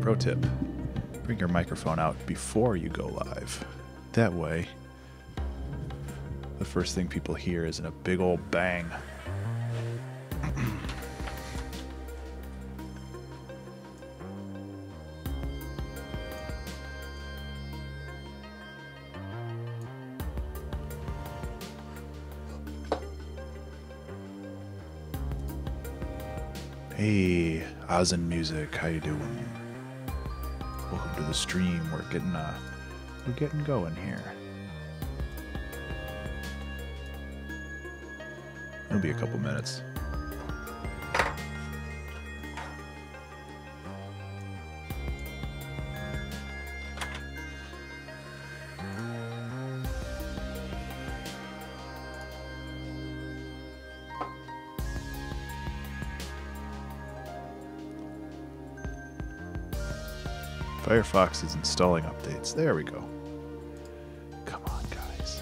Pro tip, bring your microphone out before you go live. That way, the first thing people hear isn't a big old bang. Hey, Ozen Music, how you doing? Welcome to the stream. We're getting going here. It'll be a couple minutes. Firefox is installing updates. There we go. Come on, guys.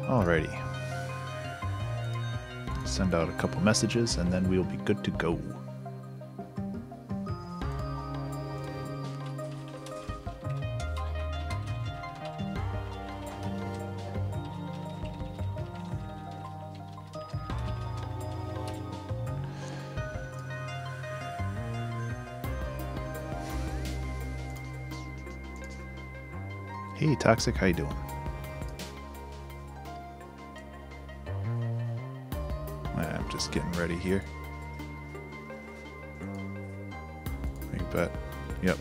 Alrighty. Send out a couple messages and then we'll be good to go. Hey Toxic, how you doing? I'm just getting ready here. You bet. Yep.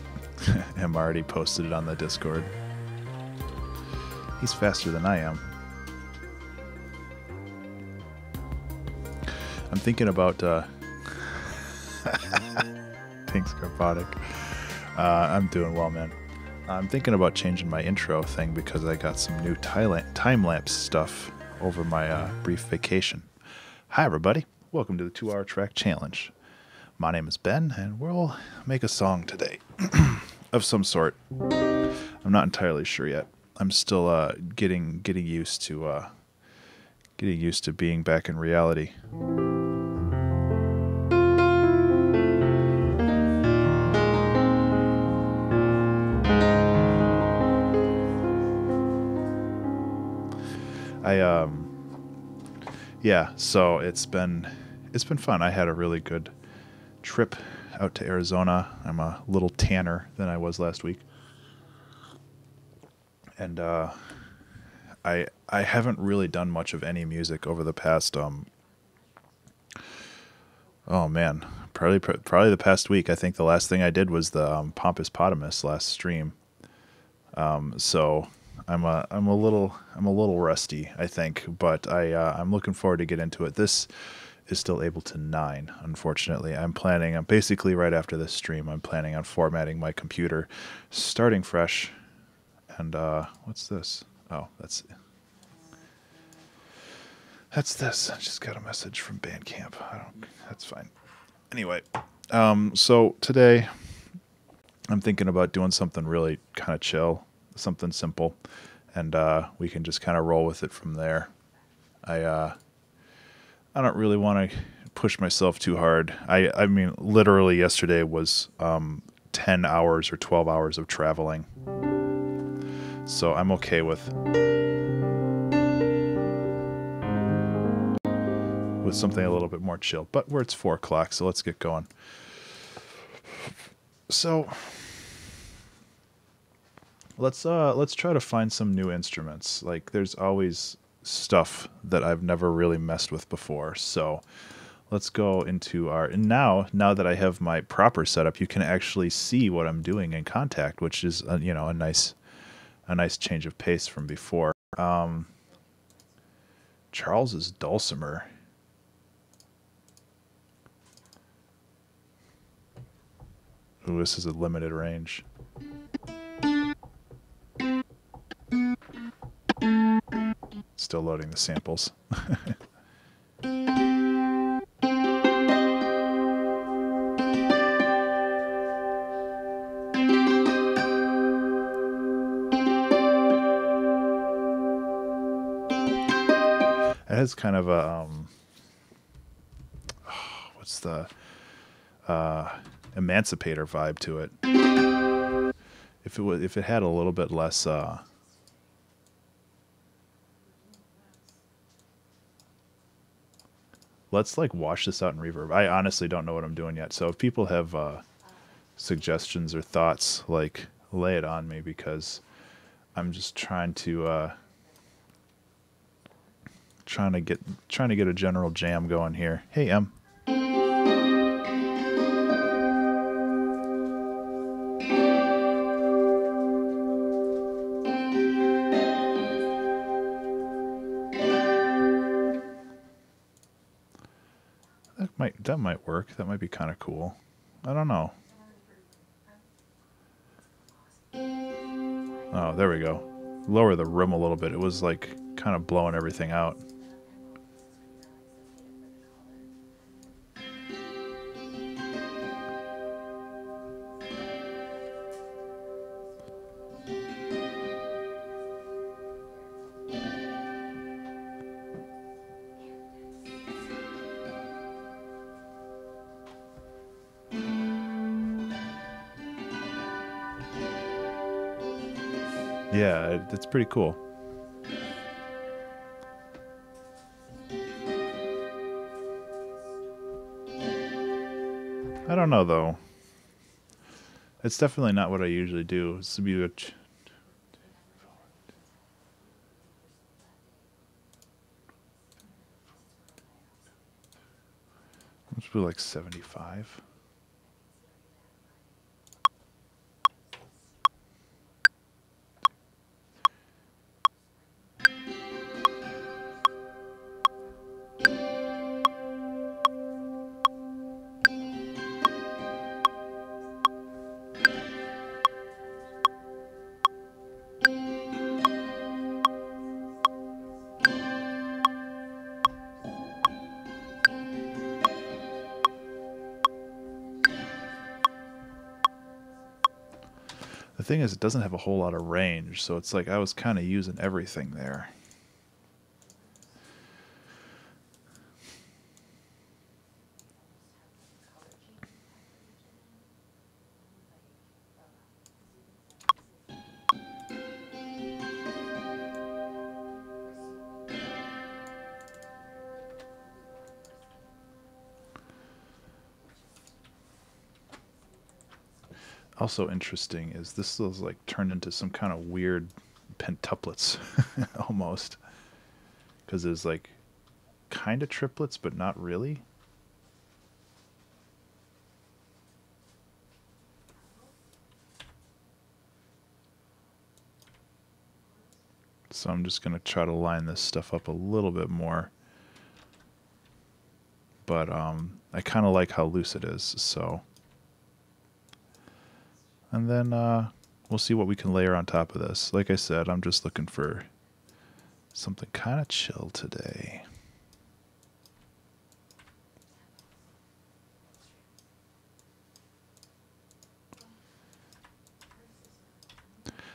Em already posted it on the Discord. He's faster than I am. I'm thinking about thanks, Carpotic. I'm doing well, man. I'm thinking about changing my intro thing because I got some new time-lapse stuff over my brief vacation. Hi everybody, welcome to the 2-Hour Track Challenge. My name is Ben and we'll make a song today of some sort. I'm not entirely sure yet. I'm still getting used to being back in reality. Yeah, so it's been fun. I had a really good trip out to Arizona. I'm a little tanner than I was last week. And I haven't really done much of any music over the past oh man, probably the past week. I think the last thing I did was the Pompous Potamus last stream. So I'm a little rusty, I think, but I'm looking forward to get into it. This is still Ableton 9, unfortunately. I'm basically right after this stream, I'm planning on formatting my computer, starting fresh. And what's this? Oh, that's this. I just got a message from Bandcamp. That's fine. Anyway, so today I'm thinking about doing something really kind of chill. Something simple, and we can just kind of roll with it from there. I don't really want to push myself too hard. I mean, literally yesterday was 10 hours or 12 hours of traveling, so I'm okay with something a little bit more chill. But it's 4 o'clock, so let's get going. So let's try to find some new instruments. Like, there's always stuff that I've never really messed with before. So let's go into and now that I have my proper setup, you can actually see what I'm doing in Kontakt, which is a nice change of pace from before. Charles's dulcimer. Ooh, this is a limited range. Let's still loading the samples. It has kind of a what's the Emancipator vibe to it. If it had a little bit less let's like wash this out in reverb. I honestly don't know what I'm doing yet. So if people have suggestions or thoughts, like lay it on me, because I'm just trying to get a general jam going here. Hey, Em. That might work. That might be kind of cool. I don't know. Oh, there we go. Lower the room a little bit. It was like kind of blowing everything out. Yeah, it's pretty cool. I don't know though. It's definitely not what I usually do. It's to be let's do like 75. The thing is, it doesn't have a whole lot of range, so it's like I was kind of using everything there. Also interesting is this was like turned into some kind of weird pentuplets almost, because there's like kind of triplets but not really. So I'm just going to try to line this stuff up a little bit more, but I kind of like how loose it is, so. And then we'll see what we can layer on top of this. Like I said, I'm just looking for something kind of chill today.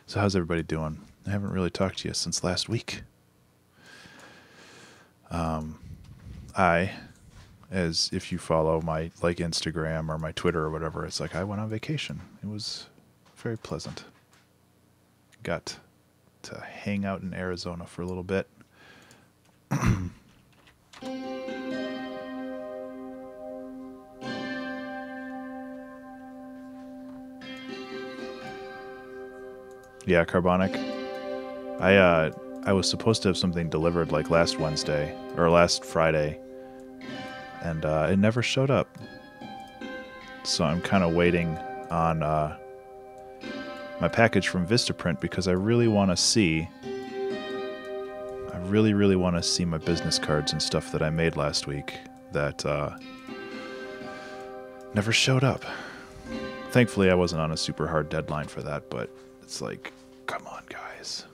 So how's everybody doing? I haven't really talked to you since last week. As if you follow my like Instagram or my Twitter or whatever, it's like I went on vacation. It was very pleasant. Got to hang out in Arizona for a little bit. Yeah, Carbonic. I was supposed to have something delivered like last Wednesday or last Friday, and it never showed up. So I'm kind of waiting on my package from Vistaprint, because I really want to see. I really want to see my business cards and stuff that I made last week that never showed up. Thankfully, I wasn't on a super hard deadline for that, but it's like, come on, guys.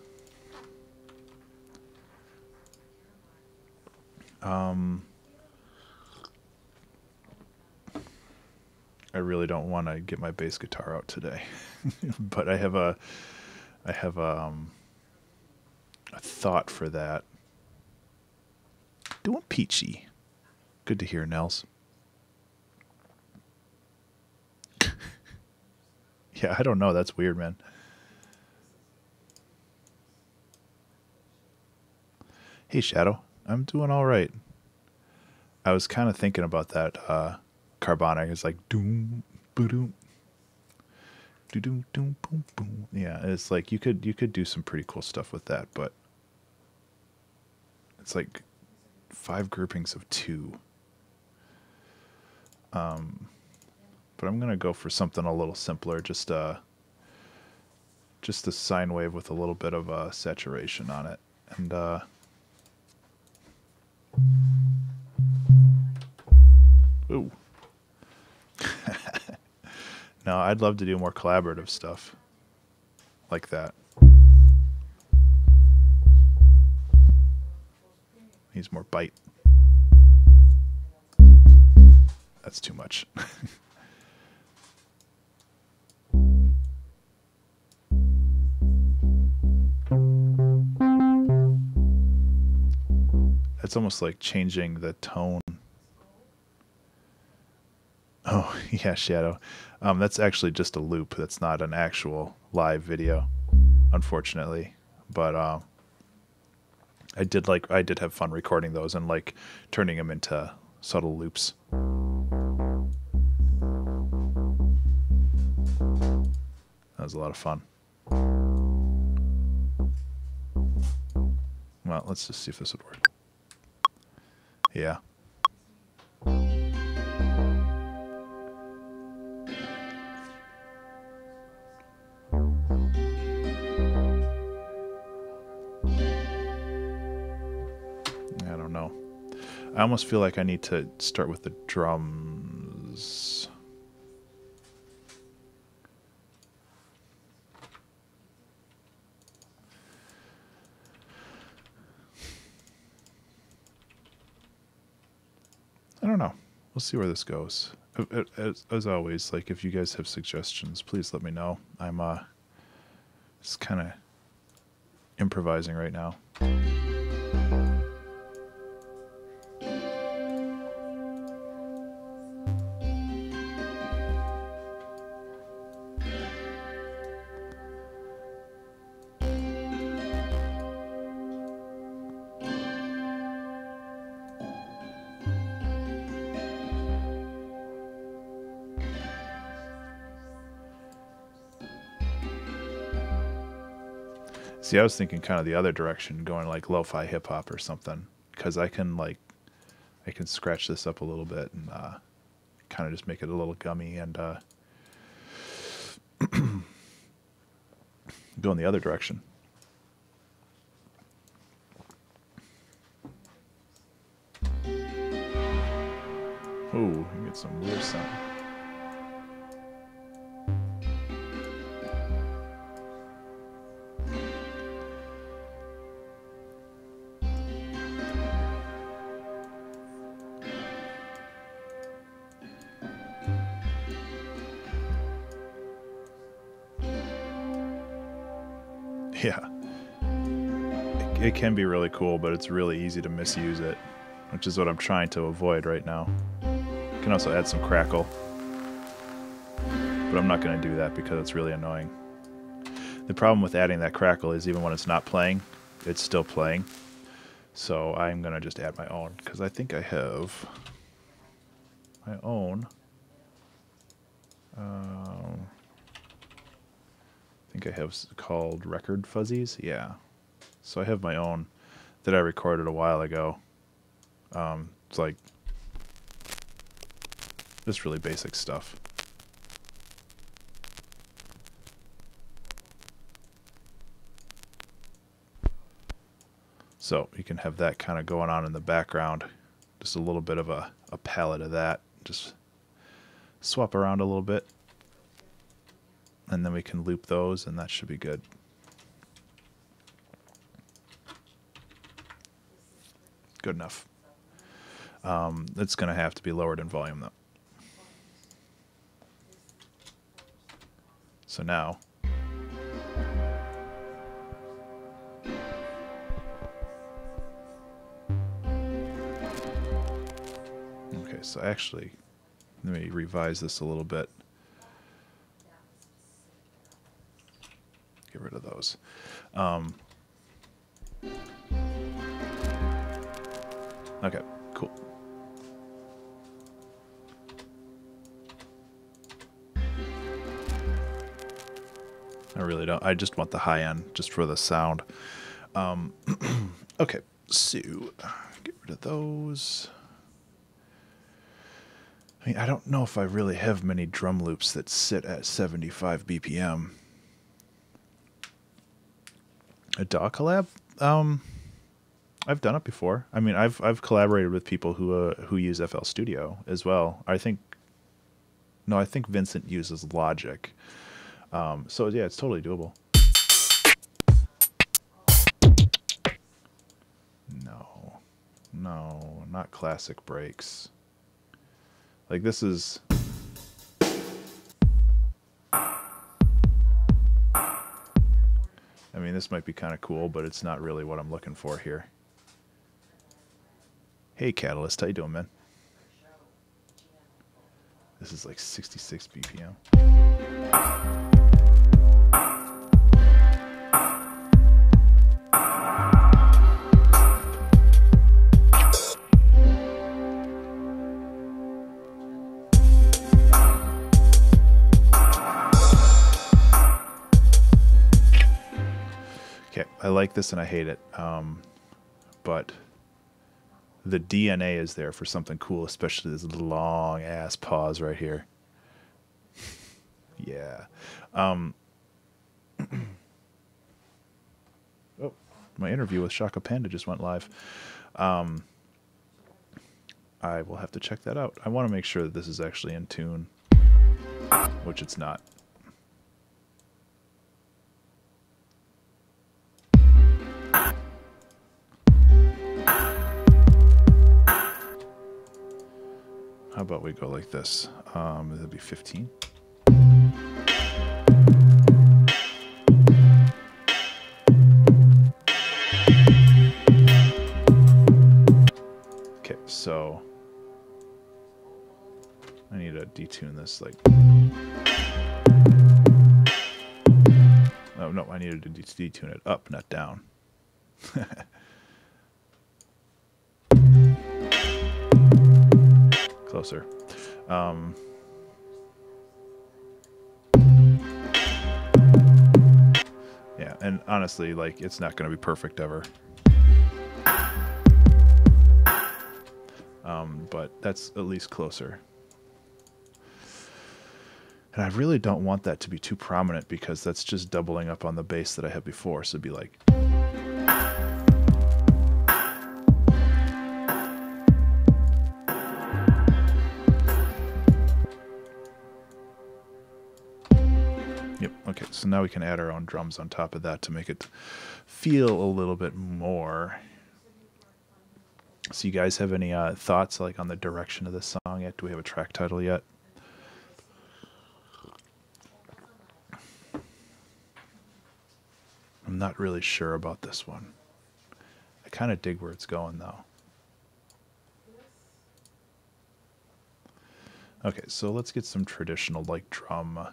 I really don't want to get my bass guitar out today, but I have a thought for that. Doing peachy. Good to hear, Nels. Yeah, I don't know. That's weird, man. Hey, Shadow. I'm doing all right. I was kind of thinking about that carbonic. It's like doom, boom, doom, doom, boom, boom. Yeah, it's like you could do some pretty cool stuff with that, but it's like 5 groupings of 2. But I'm gonna go for something a little simpler, just a sine wave with a little bit of saturation on it, and ooh. No, I'd love to do more collaborative stuff like that. Needs more bite. That's too much. It's almost like changing the tone. Oh, yeah, Shadow. That's actually just a loop. That's not an actual live video, unfortunately. But I did have fun recording those and like turning them into subtle loops. That was a lot of fun. Well, let's just see if this would work. Yeah. I don't know. I almost feel like I need to start with the drums. I don't know. We'll see where this goes. As always, like if you guys have suggestions, please let me know. I'm just kind of improvising right now. See, I was thinking kind of the other direction, going like lo-fi hip hop or something, because I can scratch this up a little bit and kind of just make it a little gummy and go in the other direction. Ooh, you get some weird sound. Yeah. It can be really cool, but it's really easy to misuse it, which is what I'm trying to avoid right now. You can also add some crackle, but I'm not going to do that because it's really annoying. The problem with adding that crackle is even when it's not playing, it's still playing. So I'm going to just add my own, because I think I have my own. I think I have called Record Fuzzies. Yeah. So I have my own that I recorded a while ago. It's like just really basic stuff. So you can have that kind of going on in the background. Just a little bit of a palette of that. Just swap around a little bit. And then we can loop those, and that should be good. Good enough. It's going to have to be lowered in volume though. So now, okay, so actually, let me revise this a little bit. Get rid of those. Okay, cool. I really don't. I just want the high end just for the sound. Okay, so get rid of those. I mean, I don't know if I really have many drum loops that sit at 75 BPM. A DAW collab? I've done it before. I mean, I've collaborated with people who use FL Studio as well. I think Vincent uses Logic. So yeah, it's totally doable. No, not classic breaks. Like this is. I mean, this might be kind of cool, but it's not really what I'm looking for here. Hey, Catalyst, how you doing, man? This is like 66 BPM. Okay, I like this and I hate it, but the DNA is there for something cool, especially this long ass pause right here. Yeah. Oh, my interview with Shaka Panda just went live. I will have to check that out. I want to make sure that this is actually in tune, which it's not. How about we go like this? That'd be 15. Okay, so I need to detune this like. Oh no, I needed to detune it up, not down. Closer. Yeah, and honestly, like, it's not going to be perfect ever. But that's at least closer. And I really don't want that to be too prominent because that's just doubling up on the bass that I had before. So it'd be like... Yep, okay, so now we can add our own drums on top of that to make it feel a little bit more. So you guys have any thoughts like on the direction of this song yet? Do we have a track title yet? I'm not really sure about this one. I kind of dig where it's going though. Okay, so let's get some traditional like drum.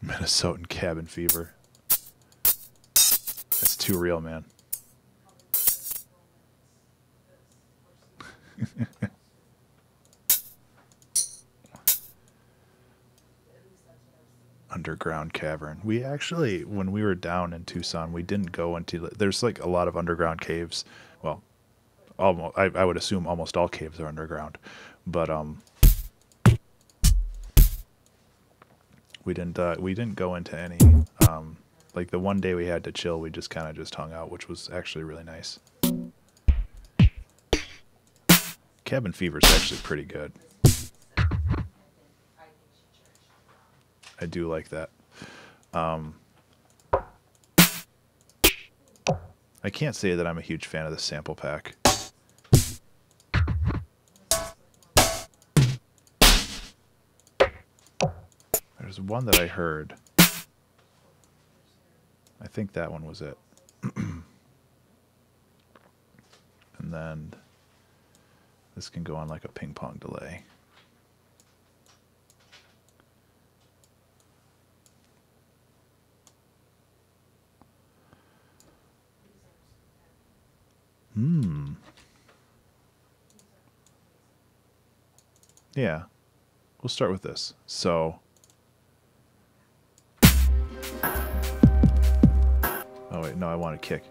Minnesotan cabin fever. That's too real, man. Underground cavern. We actually, when we were down in Tucson, we didn't go into. There's like a lot of underground caves. Well, almost. I would assume almost all caves are underground, but we didn't go into any. Like the one day we had to chill, we just kind of just hung out, which was actually really nice. Cabin fever is actually pretty good. I do like that. I can't say that I'm a huge fan of the sample pack. There's one that I heard. I think that one was it. And then this can go on like a ping pong delay. Yeah, we'll start with this. So, oh wait, no, I want to kick.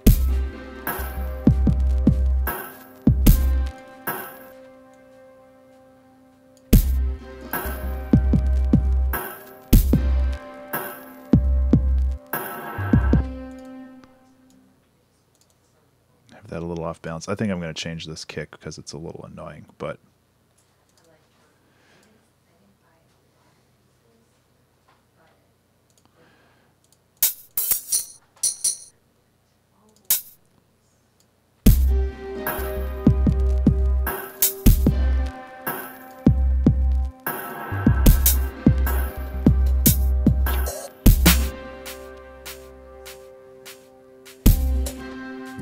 Have that a little off balance. I think I'm going to change this kick because it's a little annoying, but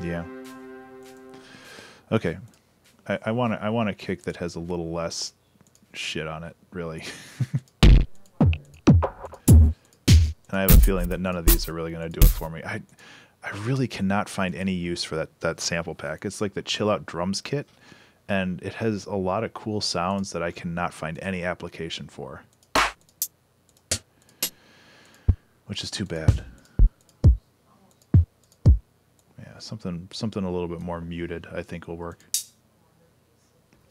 yeah. Okay. I want a kick that has a little less shit on it, really. And I have a feeling that none of these are really going to do it for me. I really cannot find any use for that sample pack. It's like the Chill Out Drums kit, and it has a lot of cool sounds that I cannot find any application for. Which is too bad. Yeah, something a little bit more muted I think will work.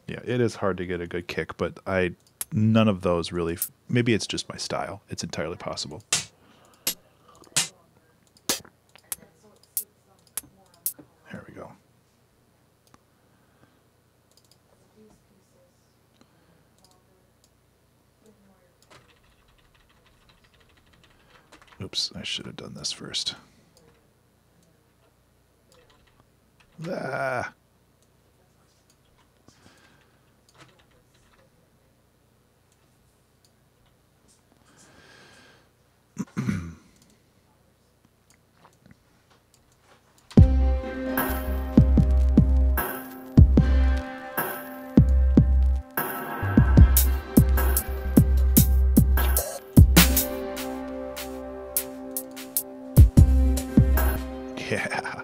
Yeah, it is hard to get a good kick, but none of those really, maybe it's just my style. It's entirely possible. There we go. Oops, I should have done this first. Ah. Yeah.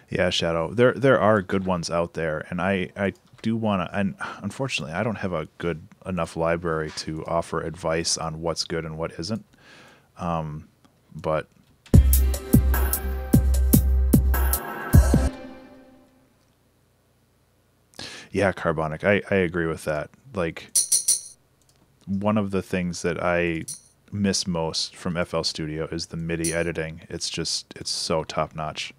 Yeah, Shadow. There are good ones out there, and I do want to, and unfortunately I don't have a good enough library to offer advice on what's good and what isn't. But yeah, Carbonic. I agree with that. Like, one of the things that I miss most from FL Studio is the MIDI editing. It's so top notch.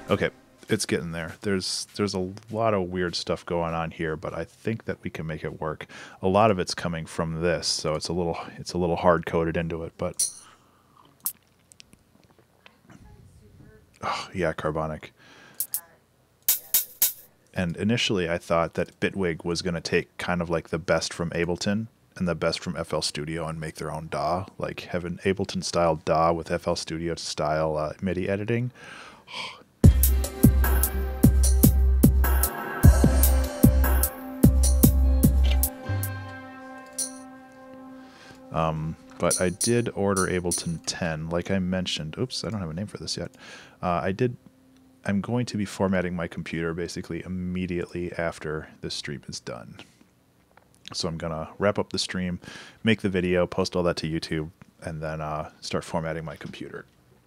Okay, it's getting there. There's a lot of weird stuff going on here, but I think that we can make it work. A lot of it's coming from this, so it's a little hard coded into it, but oh, yeah, Carbonic. And initially I thought that Bitwig was going to take kind of like the best from Ableton and the best from FL Studio and make their own DAW, like have an Ableton style DAW with FL Studio style MIDI editing. But I did order Ableton 10, like I mentioned. Oops, I don't have a name for this yet. I'm going to be formatting my computer basically immediately after this stream is done. So I'm going to wrap up the stream, make the video, post all that to YouTube, and then start formatting my computer.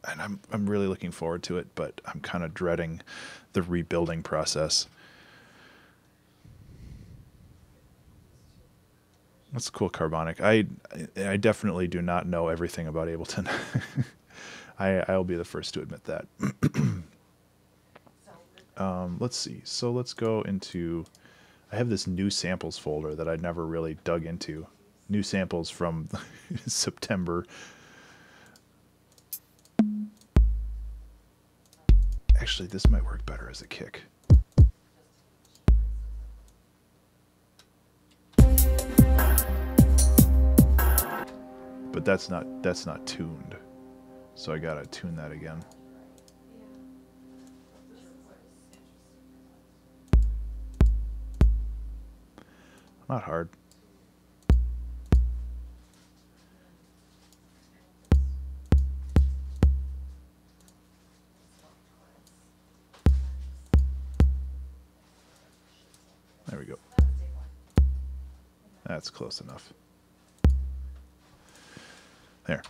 And I'm really looking forward to it, but I'm kind of dreading the rebuilding process. That's cool, Carbonic. I definitely do not know everything about Ableton. I'll be the first to admit that. Let's see. So let's go into. I have this new samples folder that I never really dug into. New samples from September. Actually, this might work better as a kick. But that's not tuned. So I gotta tune that again. Not hard. There we go. That's close enough. There.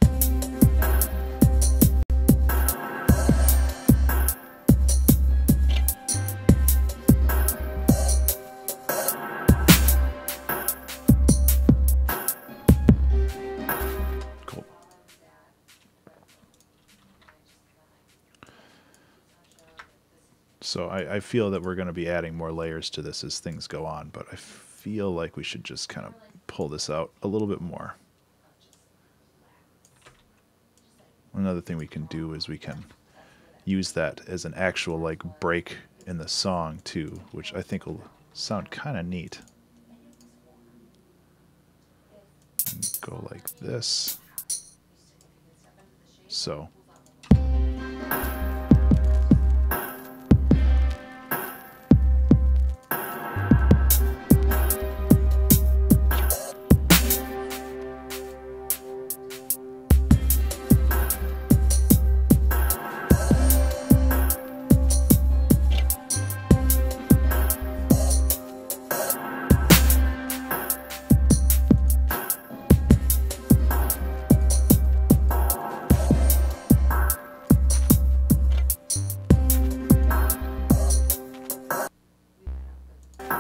Cool. So I feel that we're going to be adding more layers to this as things go on, but I feel like we should just kind of pull this out a little bit more. Another thing we can do is we can use that as an actual like break in the song too, which I think will sound kind of neat. And go like this. So.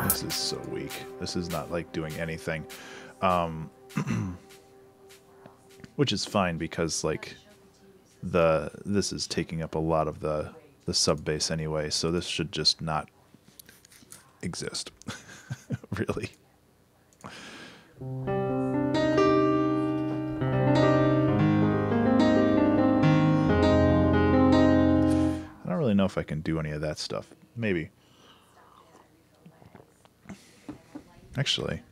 This is so weak. This is not like doing anything. Which is fine because like this is taking up a lot of the sub bass anyway, so this should just not exist. Really. I don't really know if I can do any of that stuff. Maybe. Actually,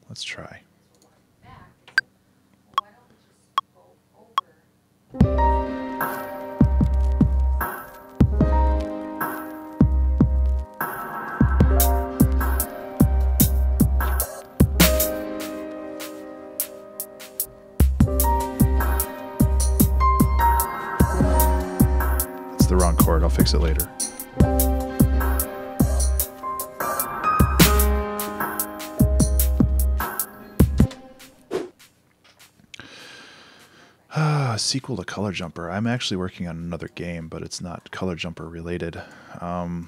let's try. It's the wrong chord. I'll fix it later. Sequel to Color Jumper. I'm actually working on another game, but it's not Color Jumper related. I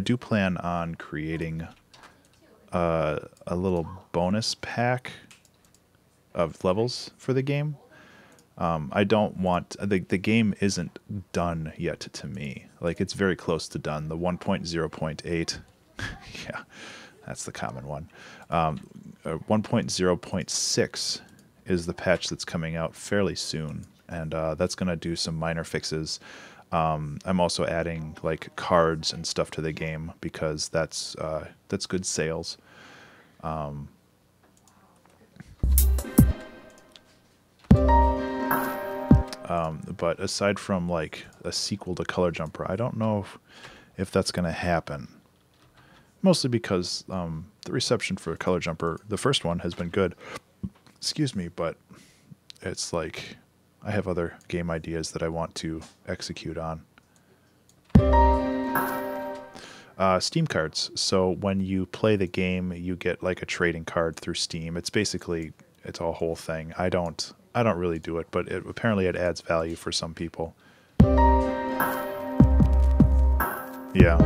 do plan on creating a little bonus pack of levels for the game. I don't want... The game isn't done yet to me. Like, it's very close to done. The 1.0.8... yeah, that's the common one. 1.0.6 is the patch that's coming out fairly soon, and that's going to do some minor fixes. I'm also adding like cards and stuff to the game because that's good sales. But aside from like a sequel to Color Jumper, I don't know if that's going to happen. Mostly because the reception for Color Jumper, the first one, has been good. Excuse me, but it's like I have other game ideas that I want to execute on. Steam cards. So when you play the game, you get like a trading card through Steam. It's basically a whole thing. I don't really do it, but apparently it adds value for some people. Yeah.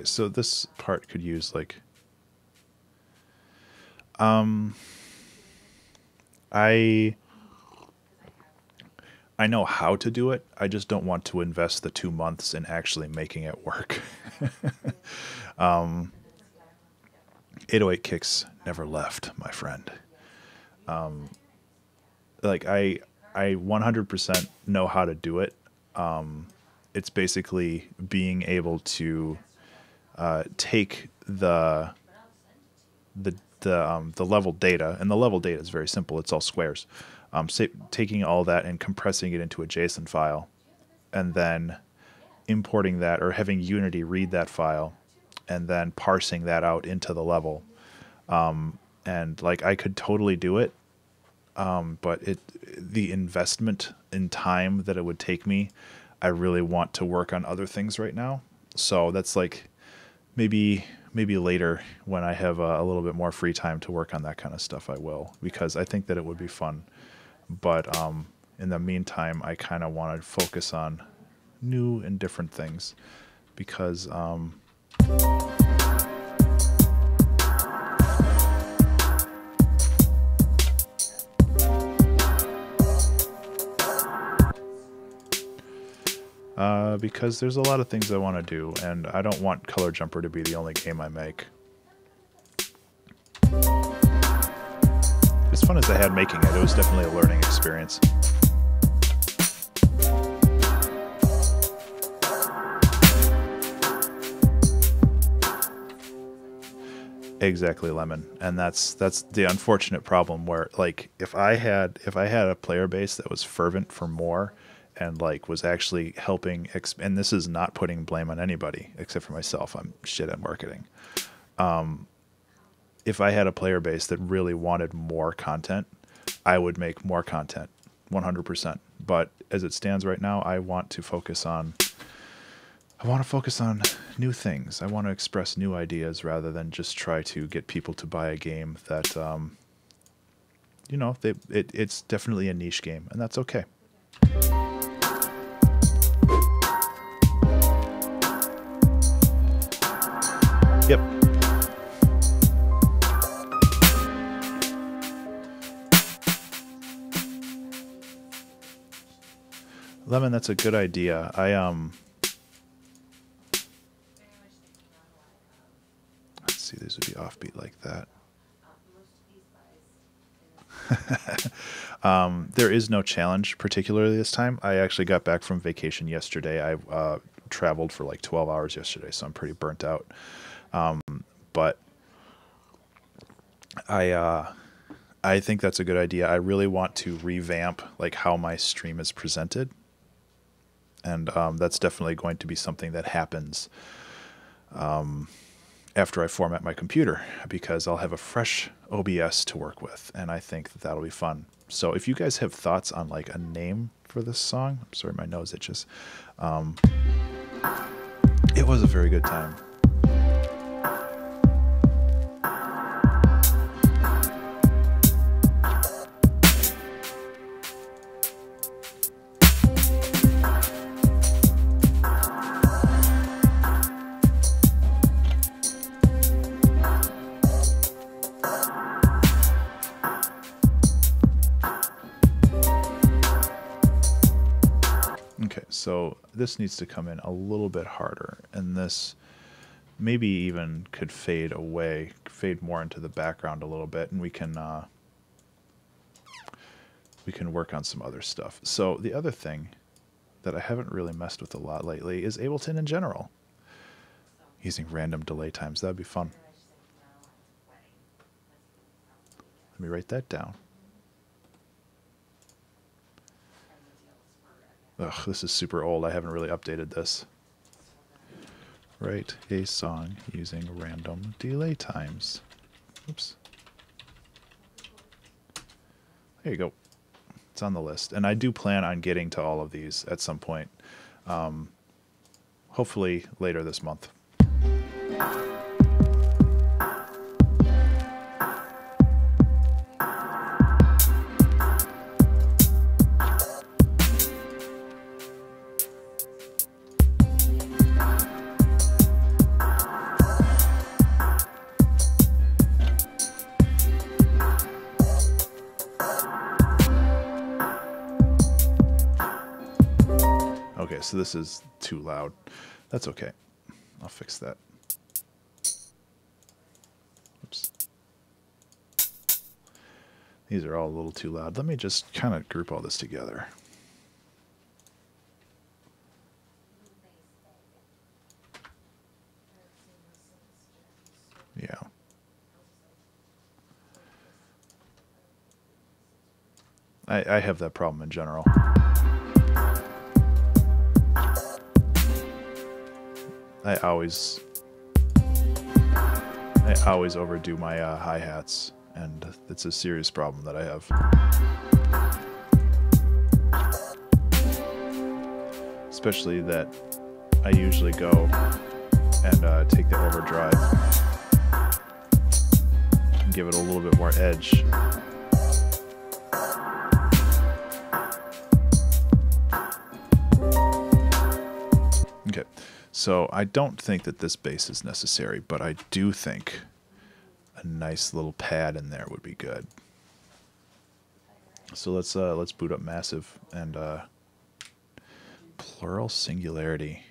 so this part could use like, I know how to do it. I just don't want to invest the 2 months in actually making it work. 808 kicks never left, my friend. Like I 100% know how to do it. It's basically being able to take the level data, and the level data is very simple. It's all squares. Taking all that and compressing it into a JSON file, and then importing that, or having Unity read that file, and then parsing that out into the level. And like I could totally do it, but the investment in time that it would take me, I really want to work on other things right now. So that's like maybe later when I have a little bit more free time to work on that kind of stuff, I will, because I think that it would be fun. But in the meantime, I kind of want to focus on new and different things, because because there's a lot of things I want to do, and I don't want Color Jumper to be the only game I make. As fun as I had making it, it was definitely a learning experience. Exactly, Lemon. And that's the unfortunate problem where, like, if I had a player base that was fervent for more, and like was actually helping and this is not putting blame on anybody except for myself. I'm shit at marketing. If I had a player base that really wanted more content, I would make more content 100%. But as it stands right now, I want to focus on new things. I want to express new ideas rather than just try to get people to buy a game that you know, it's definitely a niche game, and that's okay. Yep. Lemon, that's a good idea. Let's see, these would be offbeat like that. There is no challenge particularly this time. I actually got back from vacation yesterday. I traveled for like 12 hours yesterday, so I'm pretty burnt out. But I think that's a good idea. I really want to revamp like how my stream is presented, and that's definitely going to be something that happens after I format my computer, because I'll have a fresh OBS to work with, and I think that that'll be fun. So if you guys have thoughts on like a name for this song, I'm sorry, my nose itches. It was a very good time. So this needs to come in a little bit harder, and this maybe even could fade away, fade more into the background a little bit, and we can work on some other stuff. So the other thing that I haven't really messed with a lot lately is Ableton in general. Using random delay times, that'd be fun. Let me write that down. Ugh, this is super old. I haven't really updated this. Write a song using random delay times. Oops. There you go. It's on the list. And I do plan on getting to all of these at some point. Hopefully later this month. so this is too loud. That's okay. I'll fix that. Oops. These are all a little too loud. Let me just kind of group all this together. Yeah. I have that problem in general. I always overdo my hi-hats, and it's a serious problem that I have. Especially that I usually go and take the overdrive and give it a little bit more edge. Okay, so I don't think that this bass is necessary, but I do think a nice little pad in there would be good. So let's boot up Massive and Plural Singularity.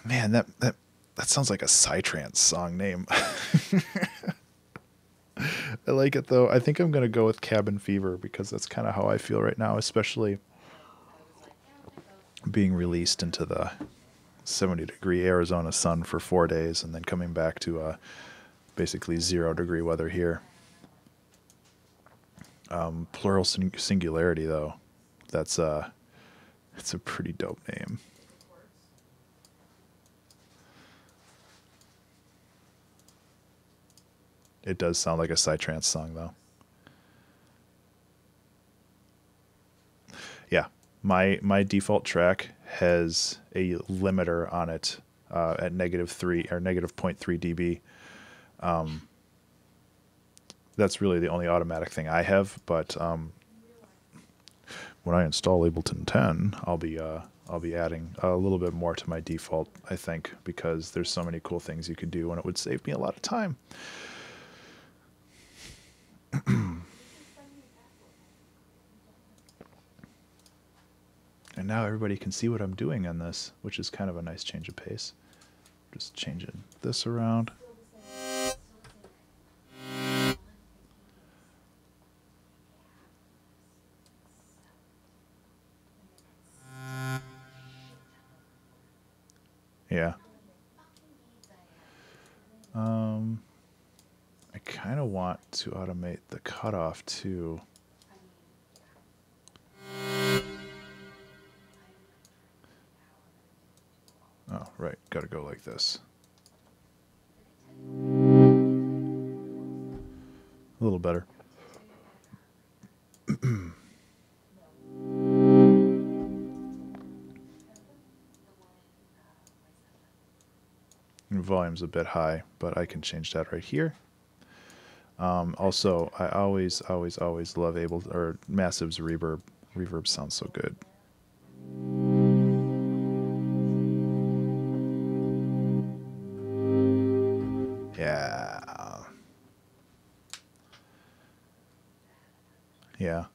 Man, that sounds like a Psytrance song name. I like it though. I think I'm gonna go with Cabin Fever because that's kind of how I feel right now, especially being released into the 70-degree Arizona sun for 4 days and then coming back to basically 0-degree weather here. Plural Singularity though, it's a pretty dope name. It does sound like a Psytrance song though. Yeah. My default track has a limiter on it at -3 or -0.3 dB. That's really the only automatic thing I have. But when I install Ableton 10, I'll be adding a little bit more to my default, I think, because there's so many cool things you could do, and it would save me a lot of time. And now everybody can see what I'm doing on this, which is kind of a nice change of pace. Just changing this around. Yeah. I kind of want to automate the cutoff too. Oh, right. Got to go like this. A little better. Volume's a bit high, but I can change that right here. Also, I always love Massive's reverb. Reverb sounds so good. Yeah. Yeah.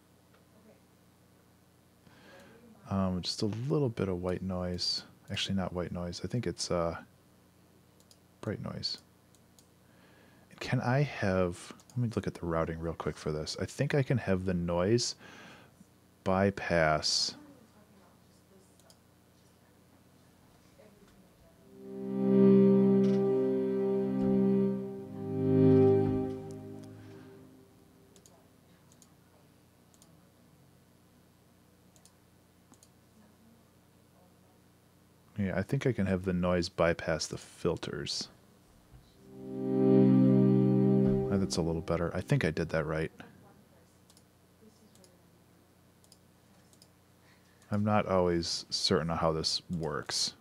Just a little bit of white noise. Actually, not white noise. I think it's bright noise. And can I have... Let me look at the routing real quick for this. I think I can have the noise bypass... Yeah, I think I can have the noise bypass the filters. That's a little better. I think I did that right. I'm not always certain of how this works.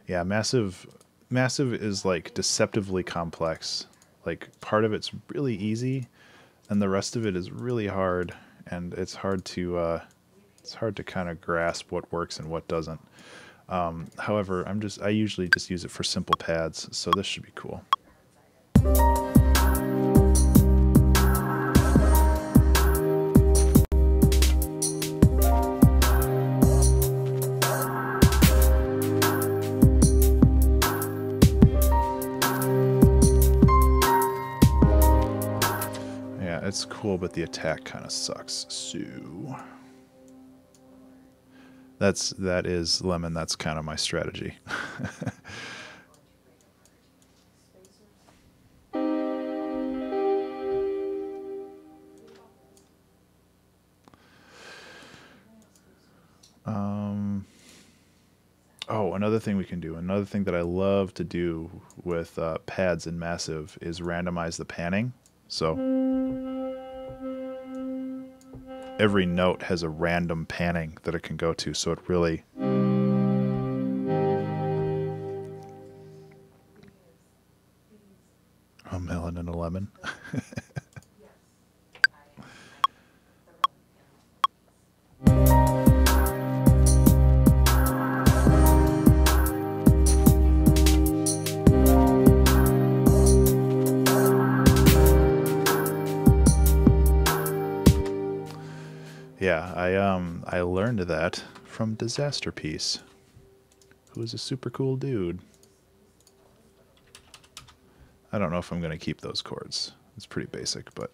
Yeah, Massive is like deceptively complex. Like part of it's really easy and the rest of it is really hard, and it's hard to kind of grasp what works and what doesn't. However, I usually just use it for simple pads, so this should be cool. Yeah, it's cool, but the attack kind of sucks. So that is Lemon. That's kind of my strategy. Oh, another thing we can do, another thing that I love to do with pads in Massive is randomize the panning. So every note has a random panning that it can go to, so it really... A melon and a lemon. Yeah, I learned that from Disaster Piece, who is a super cool dude. I don't know if I'm going to keep those chords. It's pretty basic, but...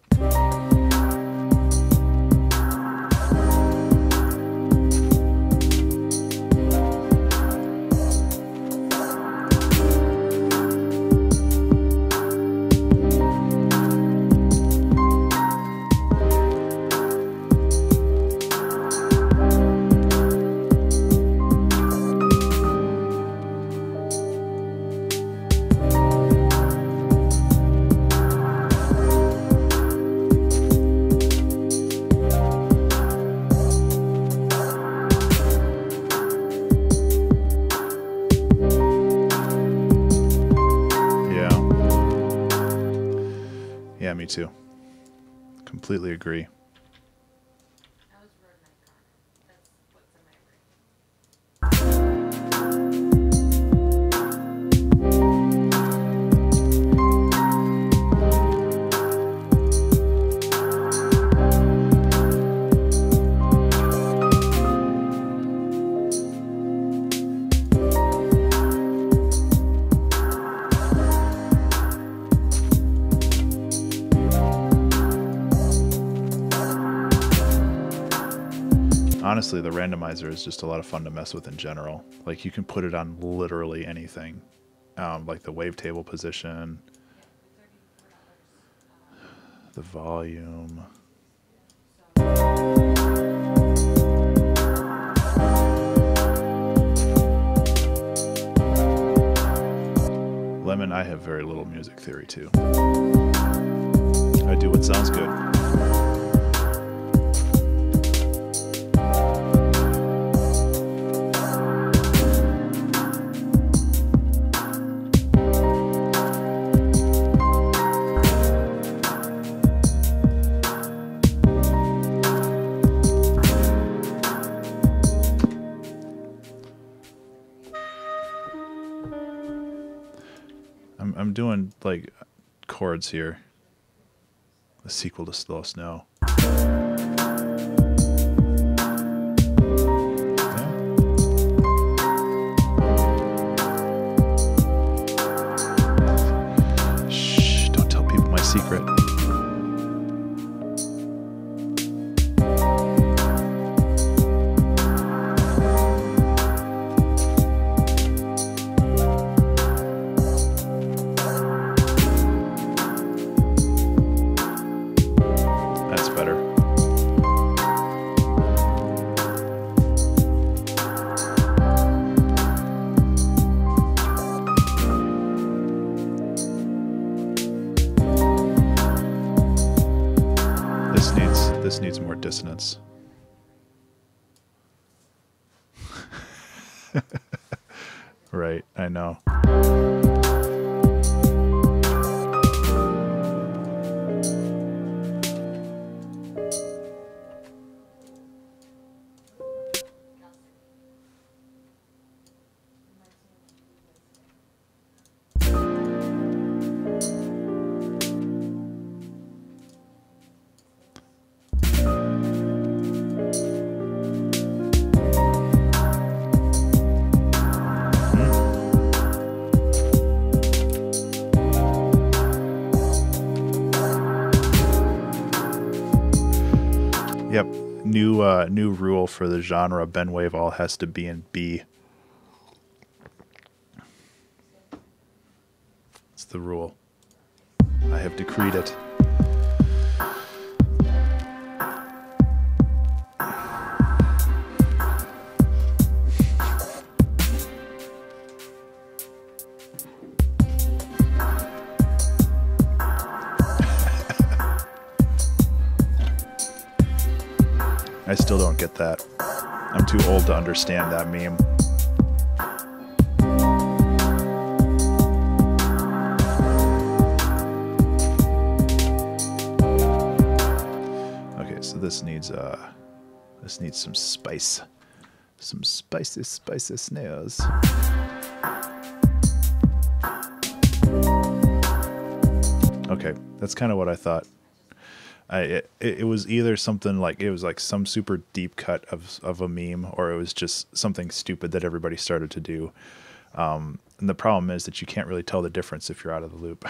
Yeah, me too. Completely agree. Honestly, the randomizer is just a lot of fun to mess with in general. Like, you can put it on literally anything, like the wavetable position, the volume. Lemon, I have very little music theory too. I do what sounds good. I'm doing like chords here. The sequel to Slow Snow. Yeah. Shh, don't tell people my secret. This needs more dissonance. Right, I know. Yep. New rule for the genre. Benwave all has to be in B. It's the rule. I have decreed it. I still don't get that. I'm too old to understand that meme. Okay, so this needs some spice. Some spicy snares. Okay, that's kind of what I thought. It was either something like, it was like some super deep cut of a meme, or it was just something stupid that everybody started to do. And the problem is that you can't really tell the difference if you're out of the loop.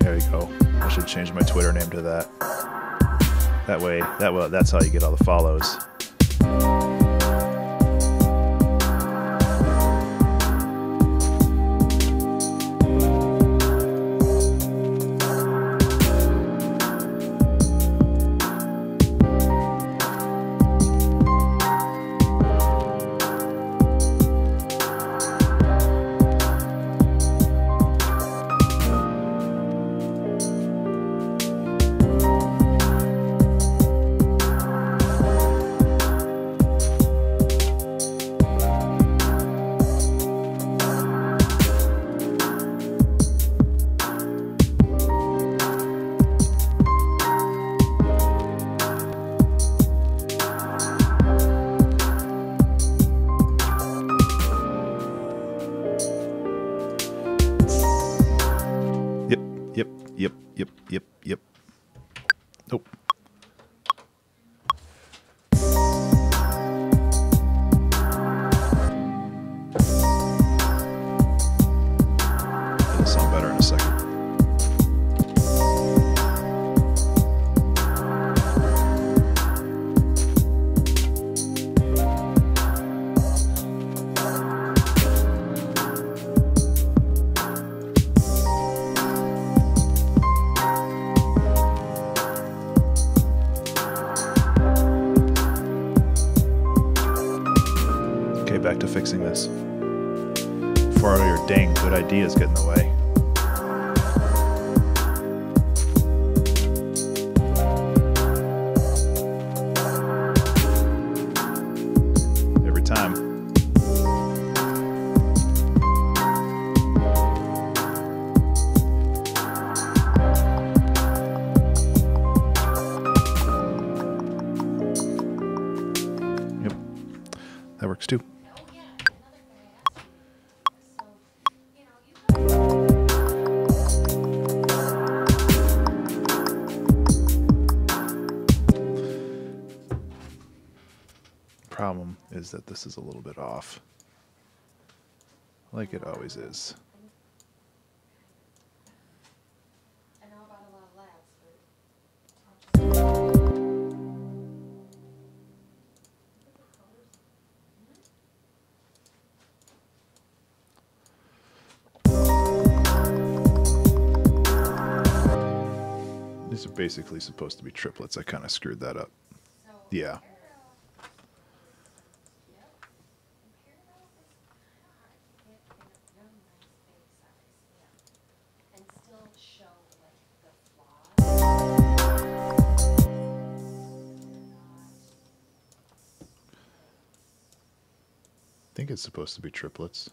There you go. I should change my Twitter name to that. That way, that's how you get all the follows. Yep. Nope. It'll sound better in a second. Back to fixing this before all your dang good ideas get in the way. Every time. Yep, that works too. Problem is that this is a little bit off, like it always is. I know about a lot of labs, These are basically supposed to be triplets. I kind of screwed that up. Yeah. I think it's supposed to be triplets.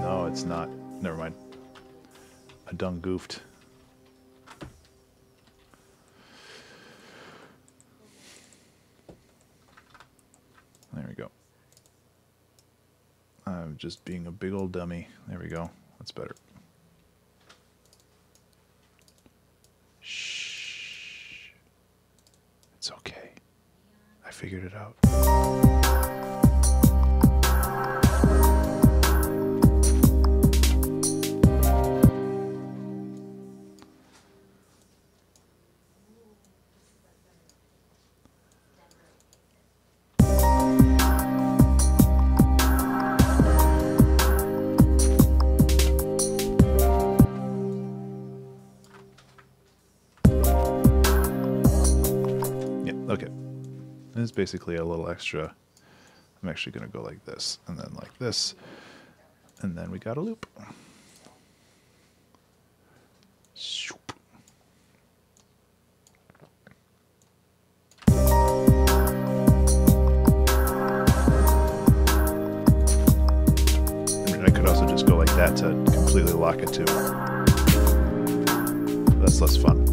No, it's not. Never mind. I done goofed. There we go. I'm just being a big old dummy. There we go. That's better. Shh. It's okay. I figured it out. Okay, this is basically a little extra. I'm actually going to go like this, and then like this, and then we got a loop. Shoop. I mean, I could also just go like that to completely lock it too. That's less fun.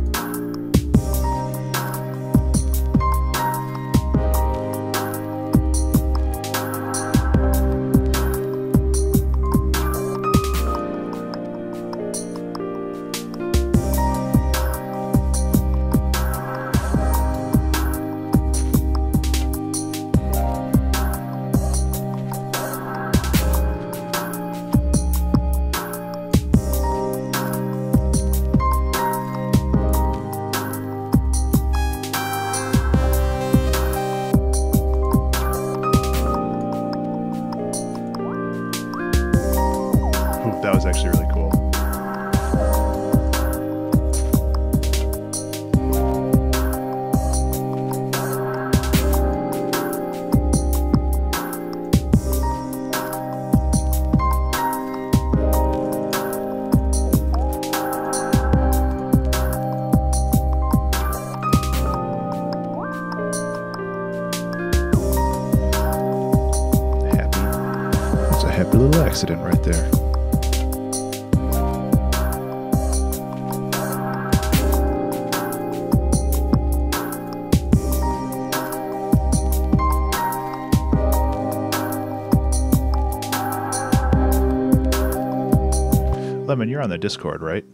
That was actually really cool. Happy. That's a happy little accident right there. Lemon, you're on the Discord, right?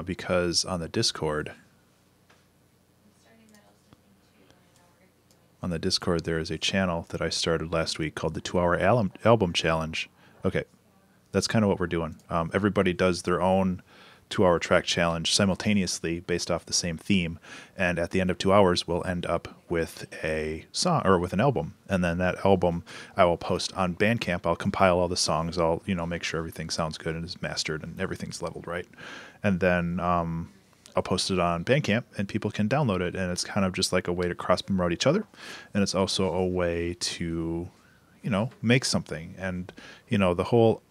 Because on the Discord, there is a channel that I started last week called the 2-Hour Album Challenge. Okay, that's kind of what we're doing. Everybody does their own 2-hour track challenge simultaneously based off the same theme, and at the end of 2 hours we'll end up with a song or with an album, and then that album I will post on Bandcamp. I'll compile all the songs, I'll make sure everything sounds good and is mastered and everything's leveled right, and then I'll post it on Bandcamp and people can download it, and it's kind of just like a way to cross promote each other, and it's also a way to make something, and the whole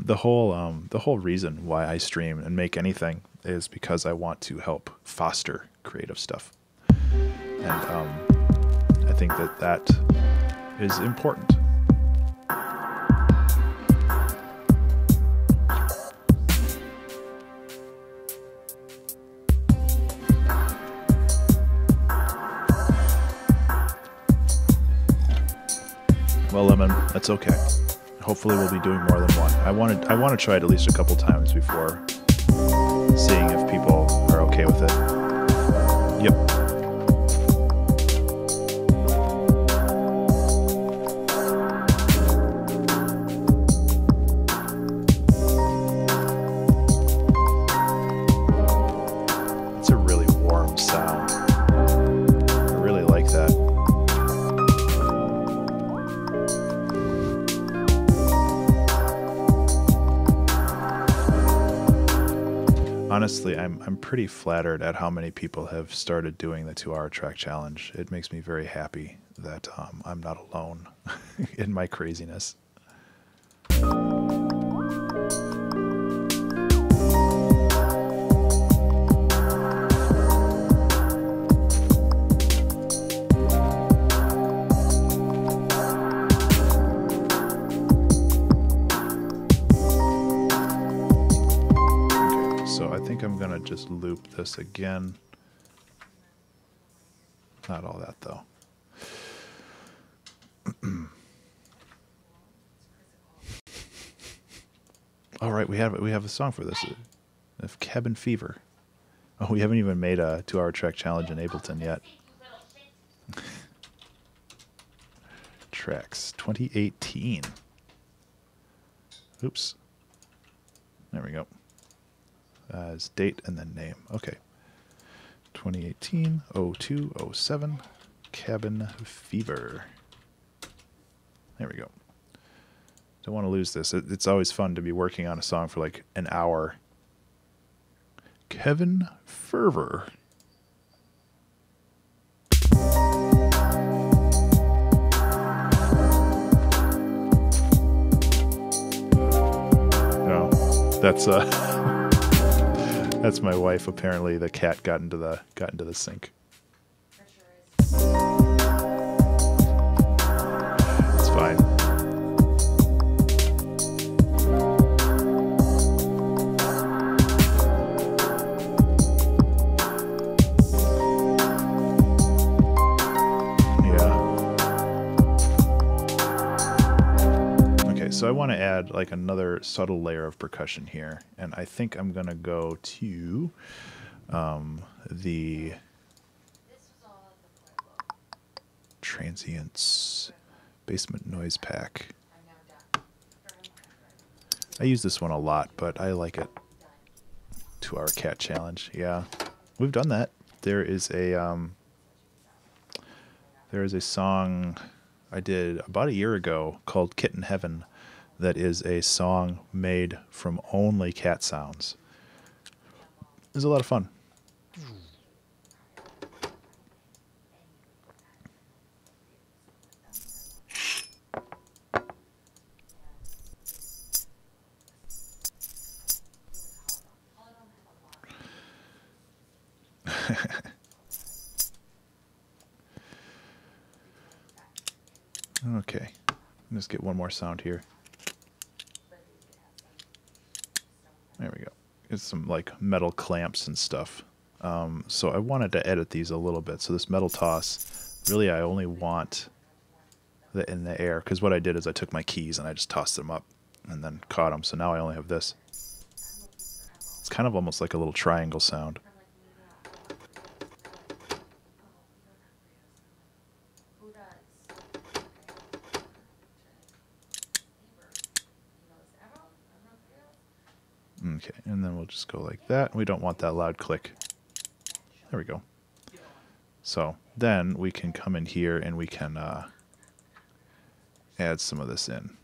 the whole reason why I stream and make anything is because I want to help foster creative stuff, and I think that is important. Well, Lemon, that's okay. Hopefully we'll be doing more than one. I want to try it at least a couple times before seeing if people are okay with it. Yep. It's a really warm sound. I really like that. Honestly, I'm pretty flattered at how many people have started doing the 2-hour track challenge. It makes me very happy that I'm not alone in my craziness. So I think I'm gonna just loop this again. Not all that though. All right, we have a song for this. Of Cabin Fever. Oh, we haven't even made a 2-hour track challenge in Ableton yet. Tracks 2018. Oops. There we go. As date and then name. Okay. 2018 0207 Cabin Fever. There we go. Don't want to lose this. It's always fun to be working on a song for like an hour. Kevin Fervor. Oh, that's my wife. Apparently, the cat got into the sink. For sure is. It's fine. So I want to add like another subtle layer of percussion here, and I think I'm gonna go to the Transients Basement Noise Pack. I use this one a lot, but I like it. 2-hour cat challenge. Yeah, we've done that. There is a song I did about a year ago called Kitten Heaven. That is a song made from only cat sounds. It was a lot of fun. Okay, let's get one more sound here. There we go. It's some like metal clamps and stuff. So I wanted to edit these a little bit. So this metal toss, really I only want the in the air, because what I did is I took my keys and I just tossed them up and then caught them. So now I only have this. It's kind of almost like a little triangle sound. Okay, and then we'll just go like that. We don't want that loud click. There we go. So then we can come in here and we can add some of this in.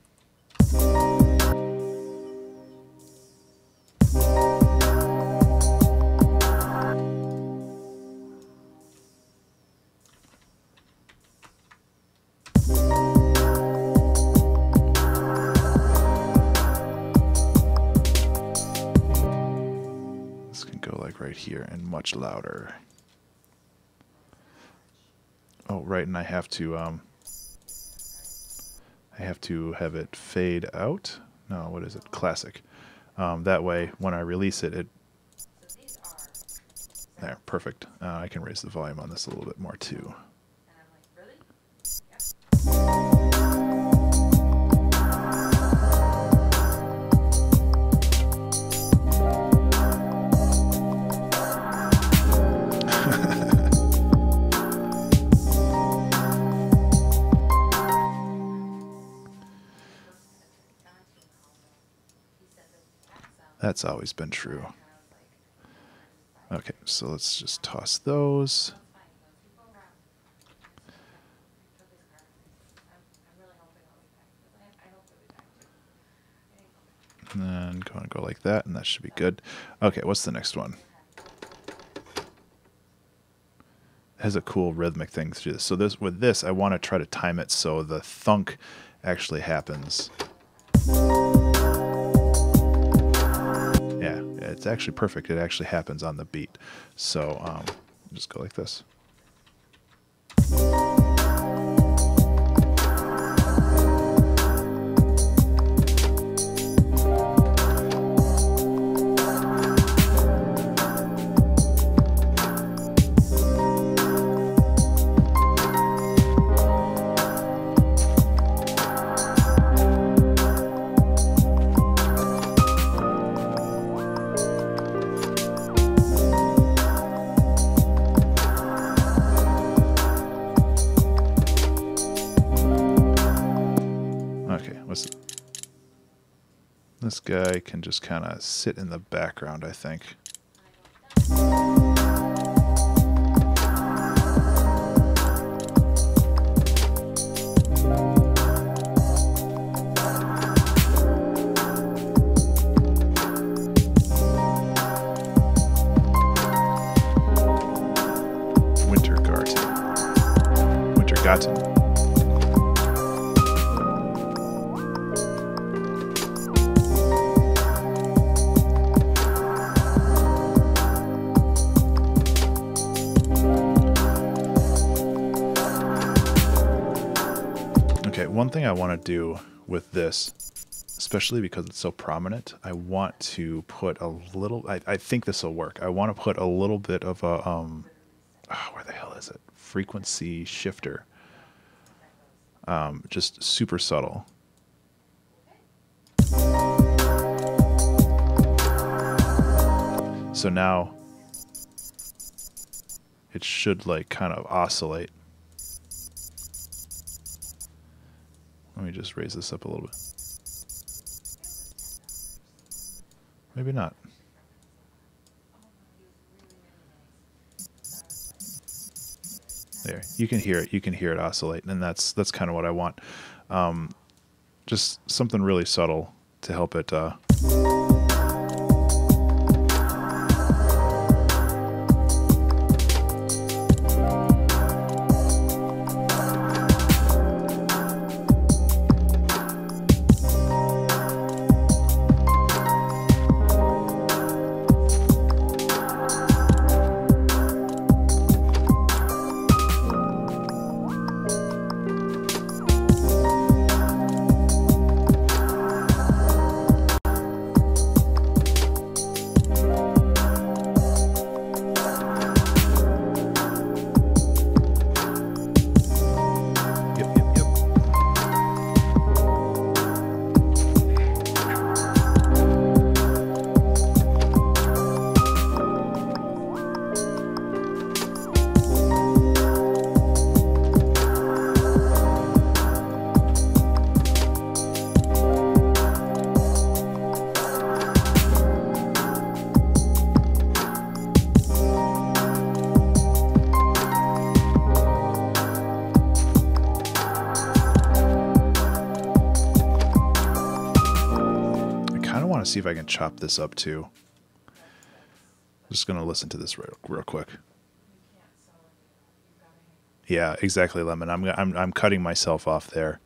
Right here and much louder. Oh, right, and I have to have it fade out. No, what is it? Classic. That way, when I release it, there, perfect. I can raise the volume on this a little bit more too. That's always been true. Okay, so let's just toss those. And then go like that, and that should be good. Okay, what's the next one? It has a cool rhythmic thing to this. So with this, I want to try to time it so the thunk actually happens. Yeah, it's actually perfect. It actually happens on the beat. So just go like this. This guy can just kind of sit in the background, I think. Wintergarten. Okay, one thing I want to do with this, especially because it's so prominent, I want to put a little, I think this will work. I want to put a little bit of a, where the hell is it? Frequency shifter. Just super subtle. So now it should like kind of oscillate. Let me just raise this up a little bit. Maybe not. There, you can hear it. You can hear it oscillate, and that's kind of what I want. Just something really subtle to help it. See if I can chop this up too. I'm just gonna listen to this real quick. Yeah, exactly, Lemon. I'm cutting myself off there.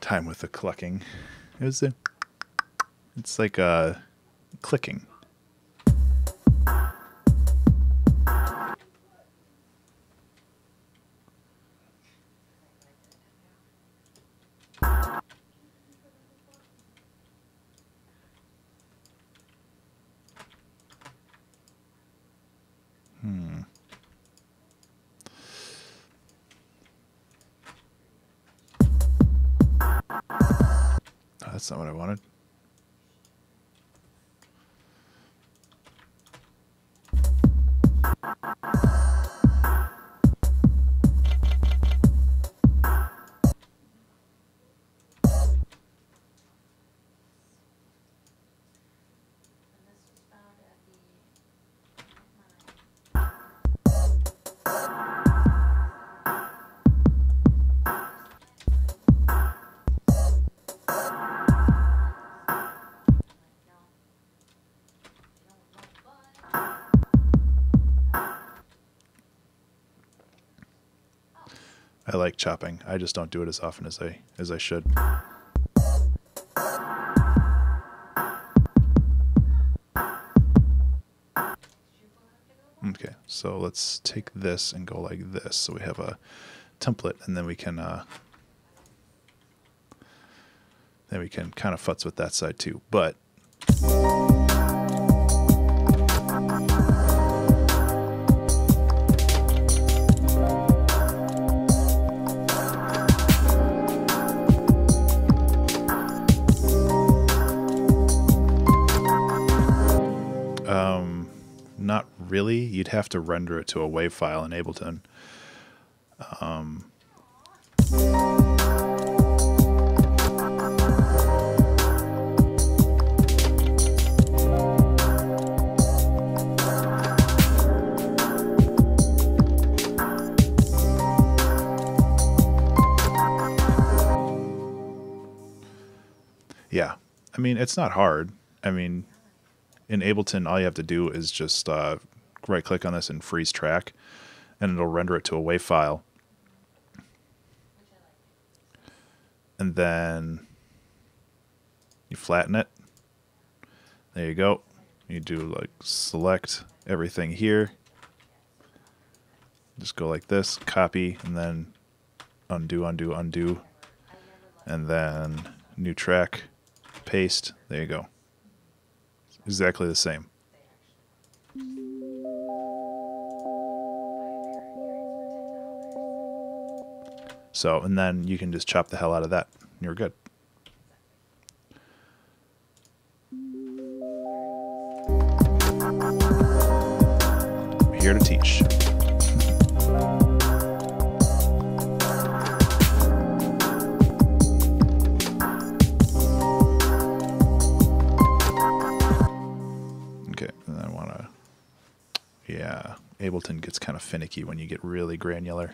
Time with the clucking. It's like clicking. That's not what I wanted. I like chopping. I just don't do it as often as I should. So let's take this and go like this. So we have a template, and then we can kind of futz with that side too. But not really. You'd have to render it to a WAV file in Ableton. Yeah, I mean, it's not hard. I mean, in Ableton, all you have to do is just right-click on this and freeze track, and it'll render it to a WAV file. And then you flatten it. There you go. You do like select everything here. Just go like this, copy, and then undo, undo, undo. And then new track, paste. There you go. Exactly the same. So, and then you can just chop the hell out of that. And you're good. I'm here to teach. Okay, and I want to, yeah, Ableton gets kind of finicky when you get really granular.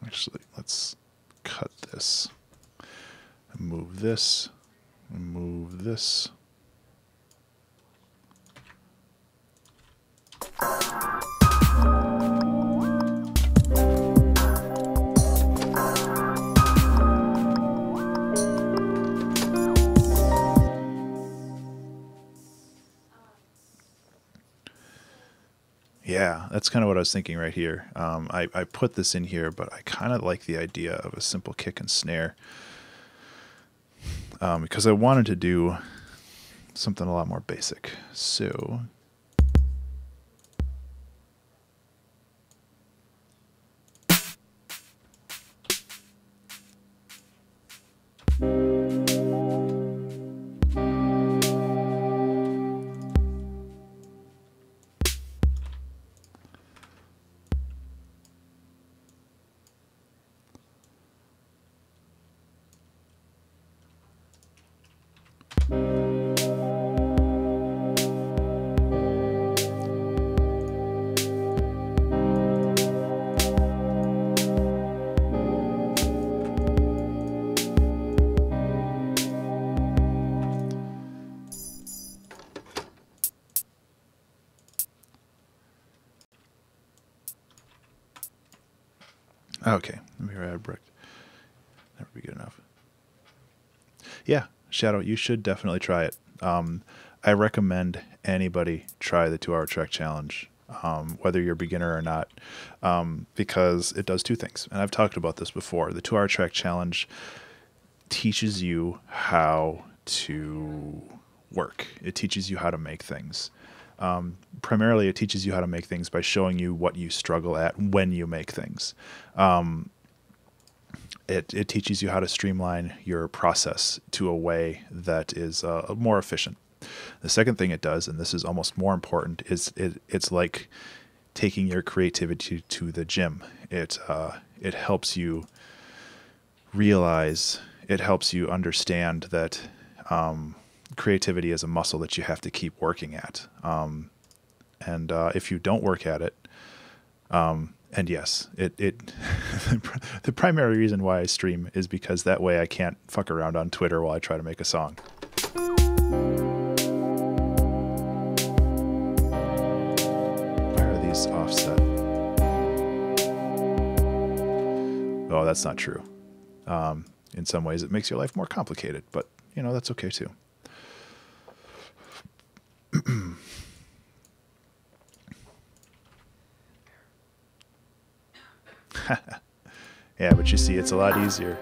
Actually, let's cut this, and move this, and move this. Yeah, that's kind of what I was thinking right here. I put this in here, but I kind of like the idea of a simple kick and snare because I wanted to do something a lot more basic. So okay, let me add brick. Never be good enough. Yeah, Shadow, you should definitely try it. I recommend anybody try the 2-hour track challenge, whether you're a beginner or not, because it does two things. And I've talked about this before. The 2-hour track challenge teaches you how to work. It teaches you how to make things. Primarily, it teaches you how to make things by showing you what you struggle at when you make things. It teaches you how to streamline your process to a way that is more efficient. The second thing it does, and this is almost more important, is it's like taking your creativity to the gym. It helps you realize, it helps you understand that creativity is a muscle that you have to keep working at. And if you don't work at it, and yes, it the primary reason why I stream is because that way I can't fuck around on Twitter while I try to make a song. Why are these offset? Oh, that's not true. In some ways, it makes your life more complicated, but you know, that's okay too. Yeah, but you see, it's a lot easier.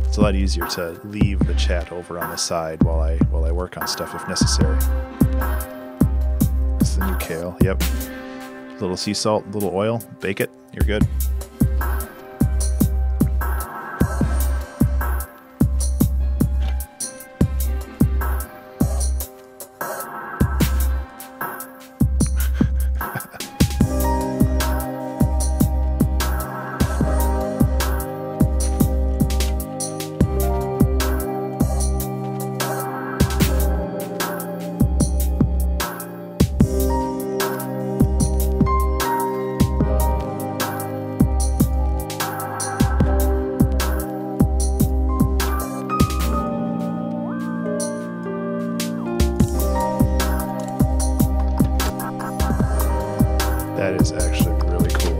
It's a lot easier to leave the chat over on the side while I work on stuff if necessary. It's the new kale. Yep. A little sea salt, a little oil, bake it. You're good. That is actually really cool.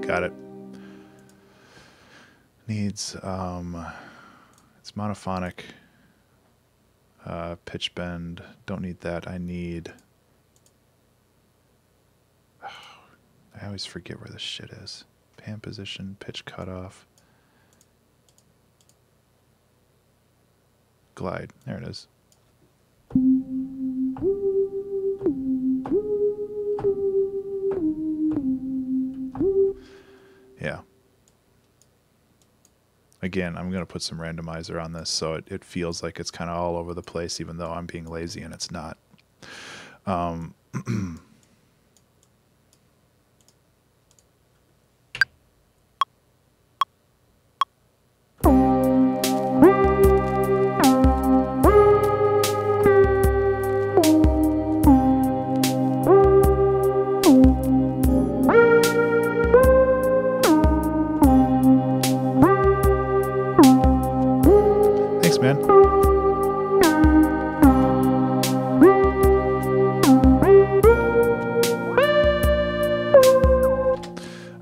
Got it. Needs it's monophonic, pitch bend. Don't need that. I need. I always forget where this shit is. Pan position, pitch cutoff, glide. There it is. Yeah. Again, I'm going to put some randomizer on this so it feels like it's kind of all over the place, even though I'm being lazy and it's not. Thanks, man.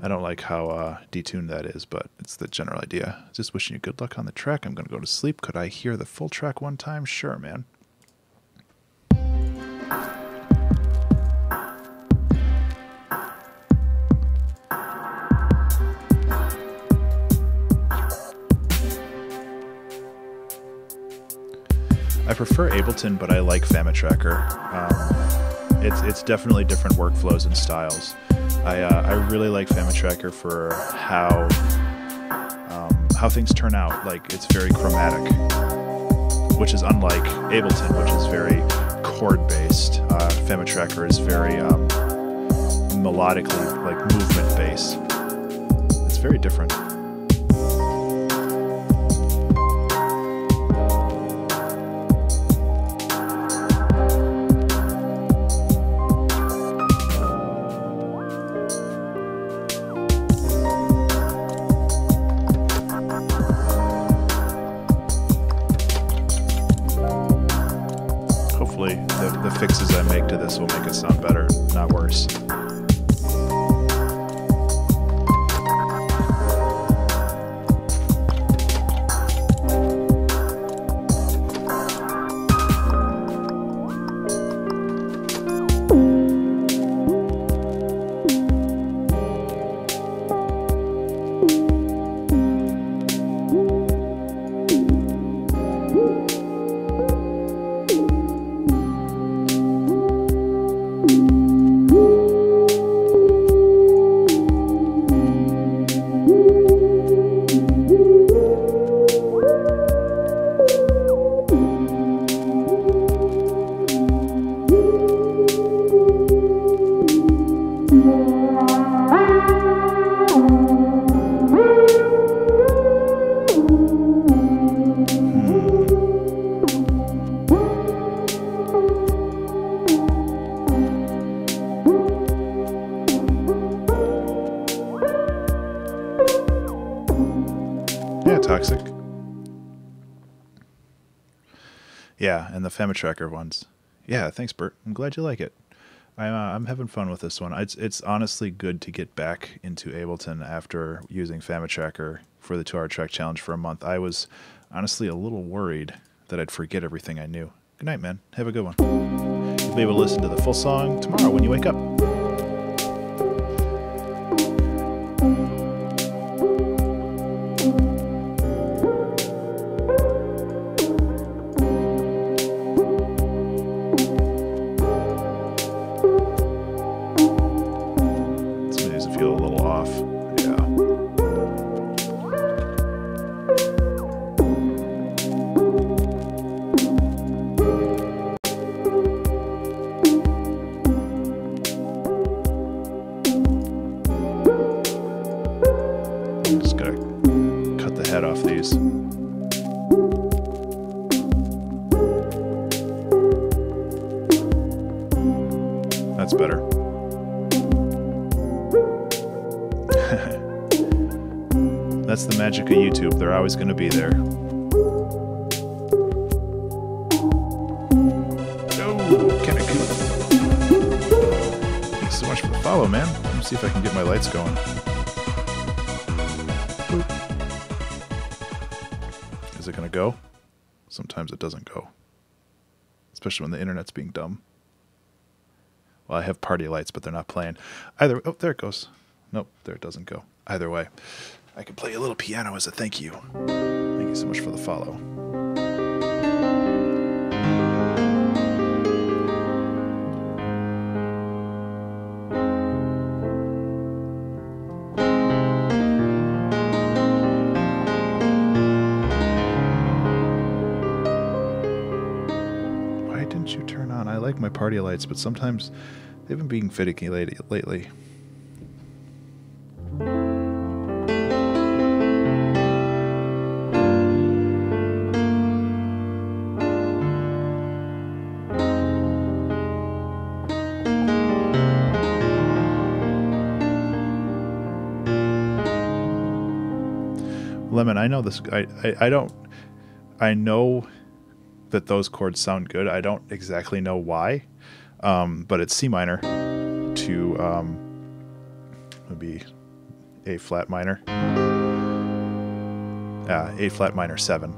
I don't like how detuned that is, but it's the general idea. Just wishing you good luck on the track. I'm going to go to sleep. Could I hear the full track one time? Sure, man. I prefer Ableton, but I like Famitracker. It's definitely different workflows and styles. I really like Famitracker for how things turn out. Like, it's very chromatic, which is unlike Ableton, which is very chord based. Famitracker is very melodically, like, movement based. It's very different. Hopefully the fixes I make to this will make it sound better, not worse. Toxic. Yeah, and the Famitracker ones. Yeah, thanks, Bert. I'm glad you like it. I'm having fun with this one. It's honestly good to get back into Ableton after using Famitracker for the 2-hour track challenge for a month. I was honestly a little worried that I'd forget everything I knew. Good night, man. Have a good one. You'll be able to listen to the full song tomorrow when you wake up. That's better. That's the magic of YouTube. They're always going to be there. Oh, Kennecoon. Thanks so much for the follow, man. Let me see if I can get my lights going. Boop. Is it going to go? Sometimes it doesn't go. Especially when the internet's being dumb. Well, I have party lights, but they're not playing. Either, oh, there it goes. Nope, there it doesn't go. Either way, I can play a little piano as a thank you. Thank you so much for the follow. Why didn't you turn on? I like my party lights, but sometimes they've been being finicky lately. Lemon, I know this. I don't. I know that those chords sound good. I don't exactly know why, but it's C minor to would be A flat minor. A flat minor 7,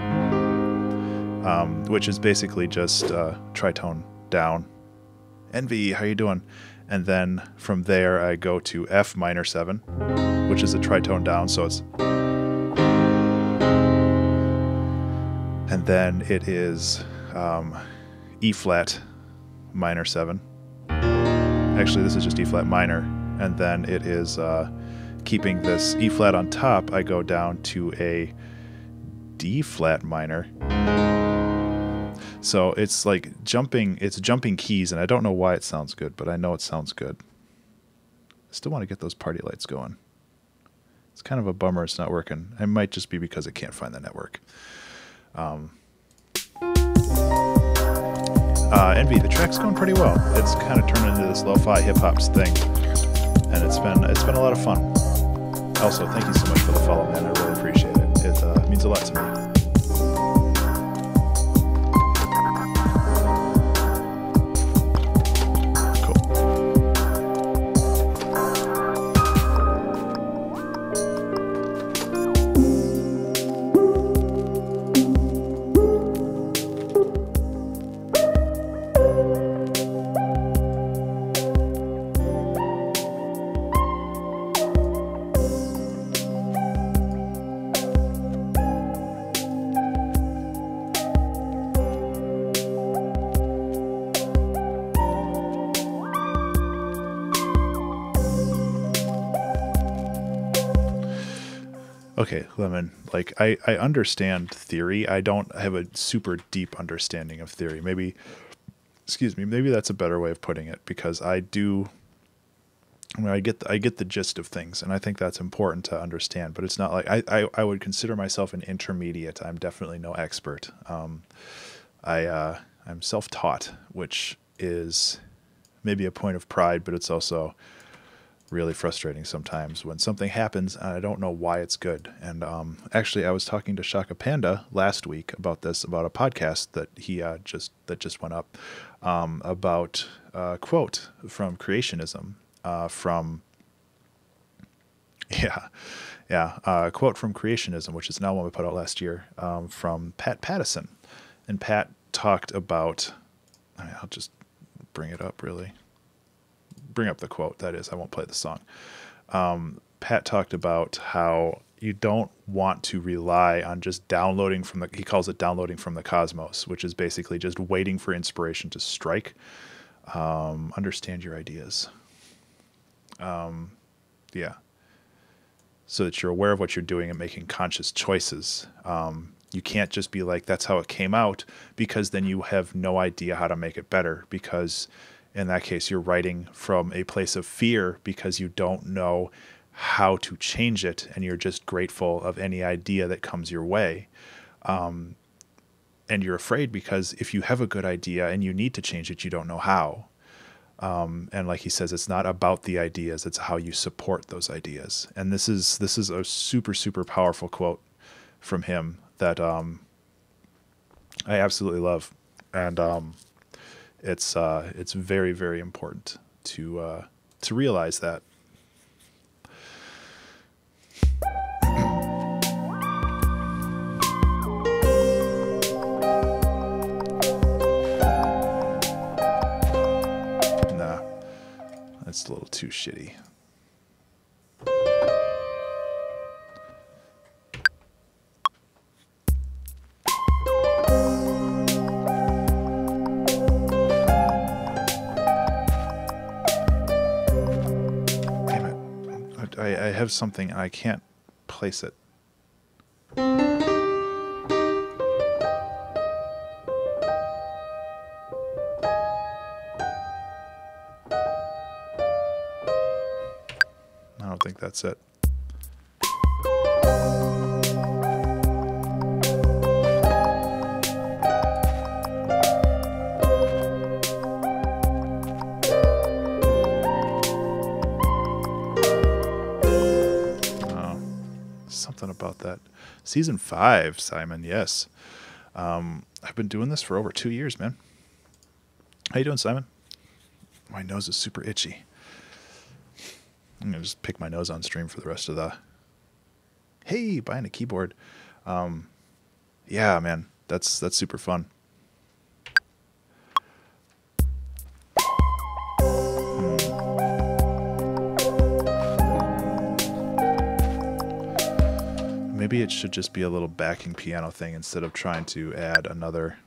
which is basically just tritone down. Envy, how you doing? And then from there I go to F minor 7, which is a tritone down. So it's. And then it is E flat minor 7. Actually, this is just E flat minor. And then it is keeping this E flat on top, I go down to a D flat minor. So it's like jumping keys, and I don't know why it sounds good, but I know it sounds good. I still want to get those party lights going. It's kind of a bummer it's not working. It might just be because it can't find the network. Envy, the track's going pretty well. It's kind of turned into this lo-fi hip-hops thing, and it's been a lot of fun. Also, thank you so much for the follow, man. I really appreciate it. It means a lot to me. Okay, Lemon, like, I understand theory. I don't have a super deep understanding of theory. Maybe that's a better way of putting it, because I get the gist of things, and I think that's important to understand, but it's not like I would consider myself an intermediate. I'm definitely no expert. I'm self-taught, which is maybe a point of pride, but it's also really frustrating sometimes when something happens and I don't know why it's good. And actually, I was talking to Shaka Panda last week about this, about a podcast that he just went up, about a quote from Creationism, from a quote from Creationism, which is now one we put out last year, from Pat Pattison. And Pat talked about, I'll just bring it up really. Bring up the quote, that is, I won't play the song. Pat talked about how you don't want to rely on just downloading from he calls it downloading from the cosmos, which is basically just waiting for inspiration to strike. Understand your ideas. Yeah. So that you're aware of what you're doing and making conscious choices. You can't just be like, that's how it came out, because then you have no idea how to make it better, because in that case, you're writing from a place of fear because you don't know how to change it, and you're just grateful of any idea that comes your way. And you're afraid because if you have a good idea and you need to change it, you don't know how. And like he says, it's not about the ideas, it's how you support those ideas. And this is a super, super powerful quote from him that I absolutely love. And it's very, very important to realize that. Nah, that's a little too shitty. I have something and I can't place it. I don't think that's it. Something about that. Season 5, Simon, yes. I've been doing this for over 2 years, man. How you doing, Simon? My nose is super itchy. I'm going to just pick my nose on stream for the rest of the... Hey, buying a keyboard. Yeah, man, that's super fun. Maybe it should just be a little backing piano thing instead of trying to add another.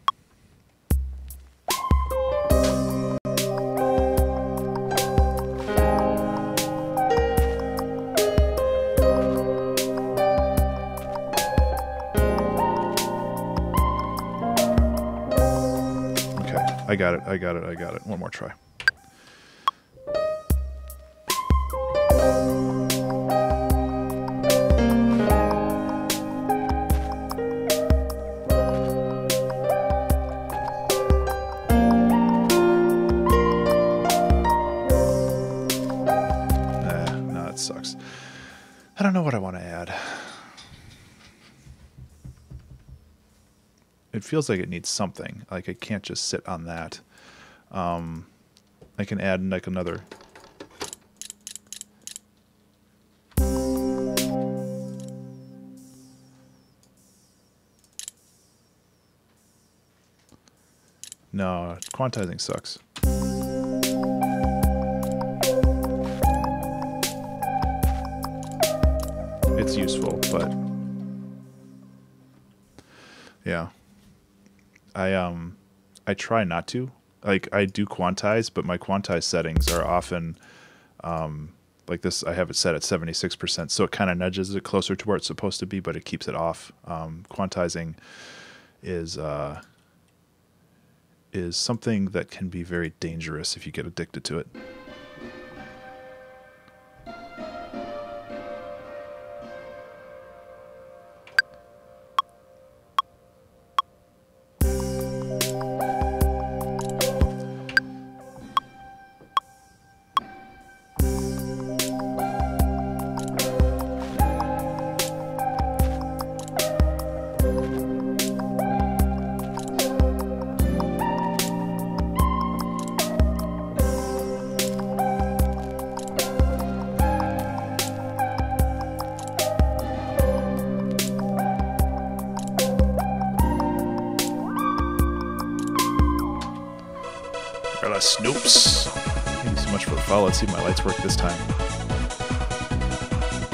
Okay, I got it. One more try. Sucks. I don't know what I want to add. It feels like it needs something. Like it can't just sit on that. I can add like another. No, quantizing sucks. It's useful, but yeah, I try not to. Like I do quantize, but my quantize settings are often like this. I have it set at 76%, so it kind of nudges it closer to where it's supposed to be, but it keeps it off. Quantizing is something that can be very dangerous if you get addicted to it. Snoops. Thank you so much for the follow. Let's see if my lights work this time.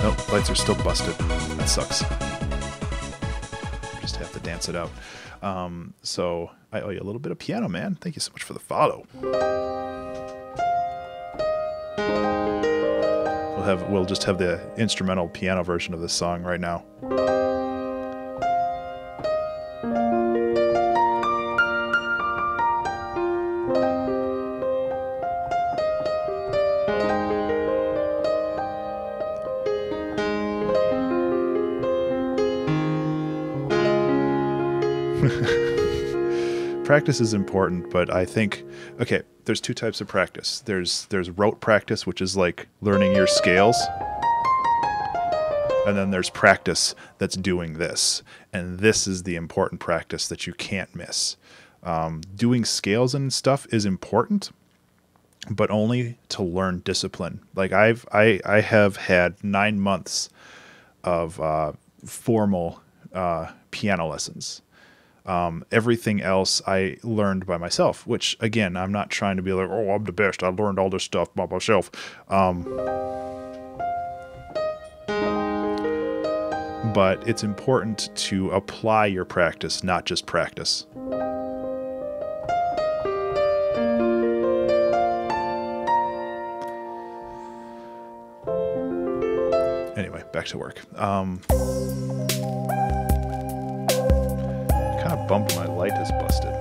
Nope, lights are still busted. That sucks. Just have to dance it out. So I owe you a little bit of piano, man. Thank you so much for the follow. We'll just have the instrumental piano version of this song right now. Practice is important, but I think, okay, there's two types of practice. There's rote practice, which is like learning your scales. And then there's practice that's doing this. And this is the important practice that you can't miss. Doing scales and stuff is important, but only to learn discipline. Like I have had 9 months of formal piano lessons. Everything else I learned by myself, which again, I'm not trying to be like, oh, I'm the best. I learned all this stuff by myself. But it's important to apply your practice, not just practice. Anyway, back to work. Kind of bummed my light is busted.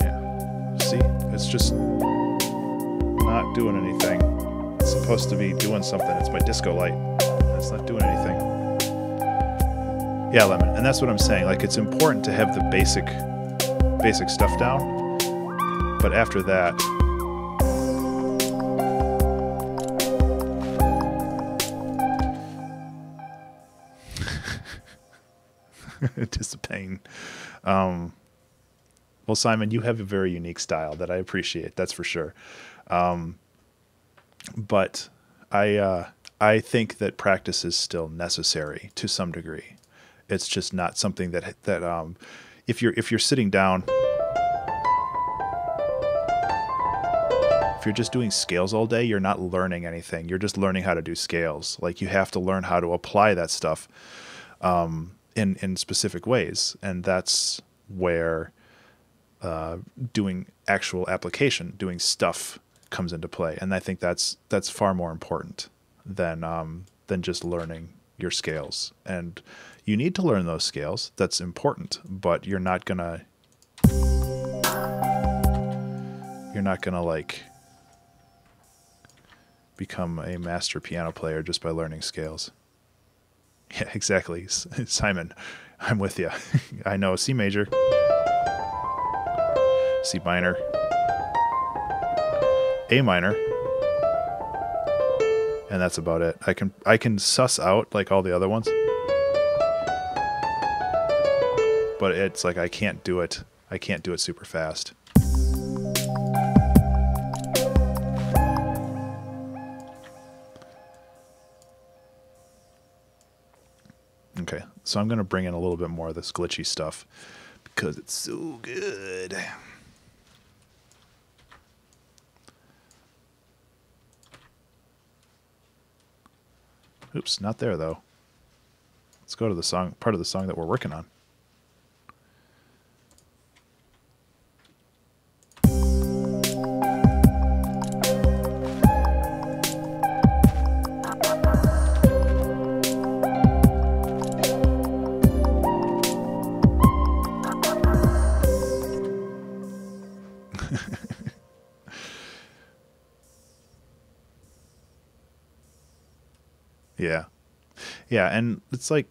Yeah. See? It's just not doing anything. It's supposed to be doing something. It's my disco light. It's not doing anything. Yeah, Lemon. And that's what I'm saying. Like, it's important to have the basic stuff down. But after that, just a pain. Well, Simon, you have a very unique style that I appreciate. That's for sure. But I think that practice is still necessary to some degree. It's just not something that if you're sitting down, if you're just doing scales all day, you're not learning anything. You're just learning how to do scales. Like, you have to learn how to apply that stuff in specific ways, and that's where doing actual application, doing stuff, comes into play. And I think that's far more important than just learning your scales. And you need to learn those scales. That's important, but you're not gonna like become a master piano player just by learning scales. Yeah, exactly. Simon, I'm with you. I know C major, C minor, A minor, and that's about it. I can suss out like all the other ones, but it's like I can't do it. I can't do it super fast. Okay, so I'm going to bring in a little bit more of this glitchy stuff because it's so good. Oops, not there though. Let's go to the song, part of the song that we're working on. Yeah. Yeah, and it's like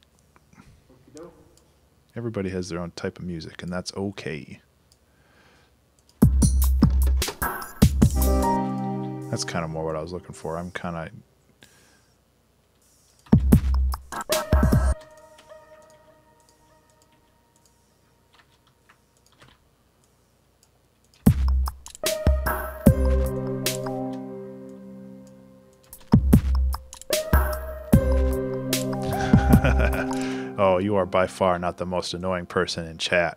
everybody has their own type of music, and that's okay. That's kind of more what I was looking for. I'm kind of... Oh, you are by far not the most annoying person in chat.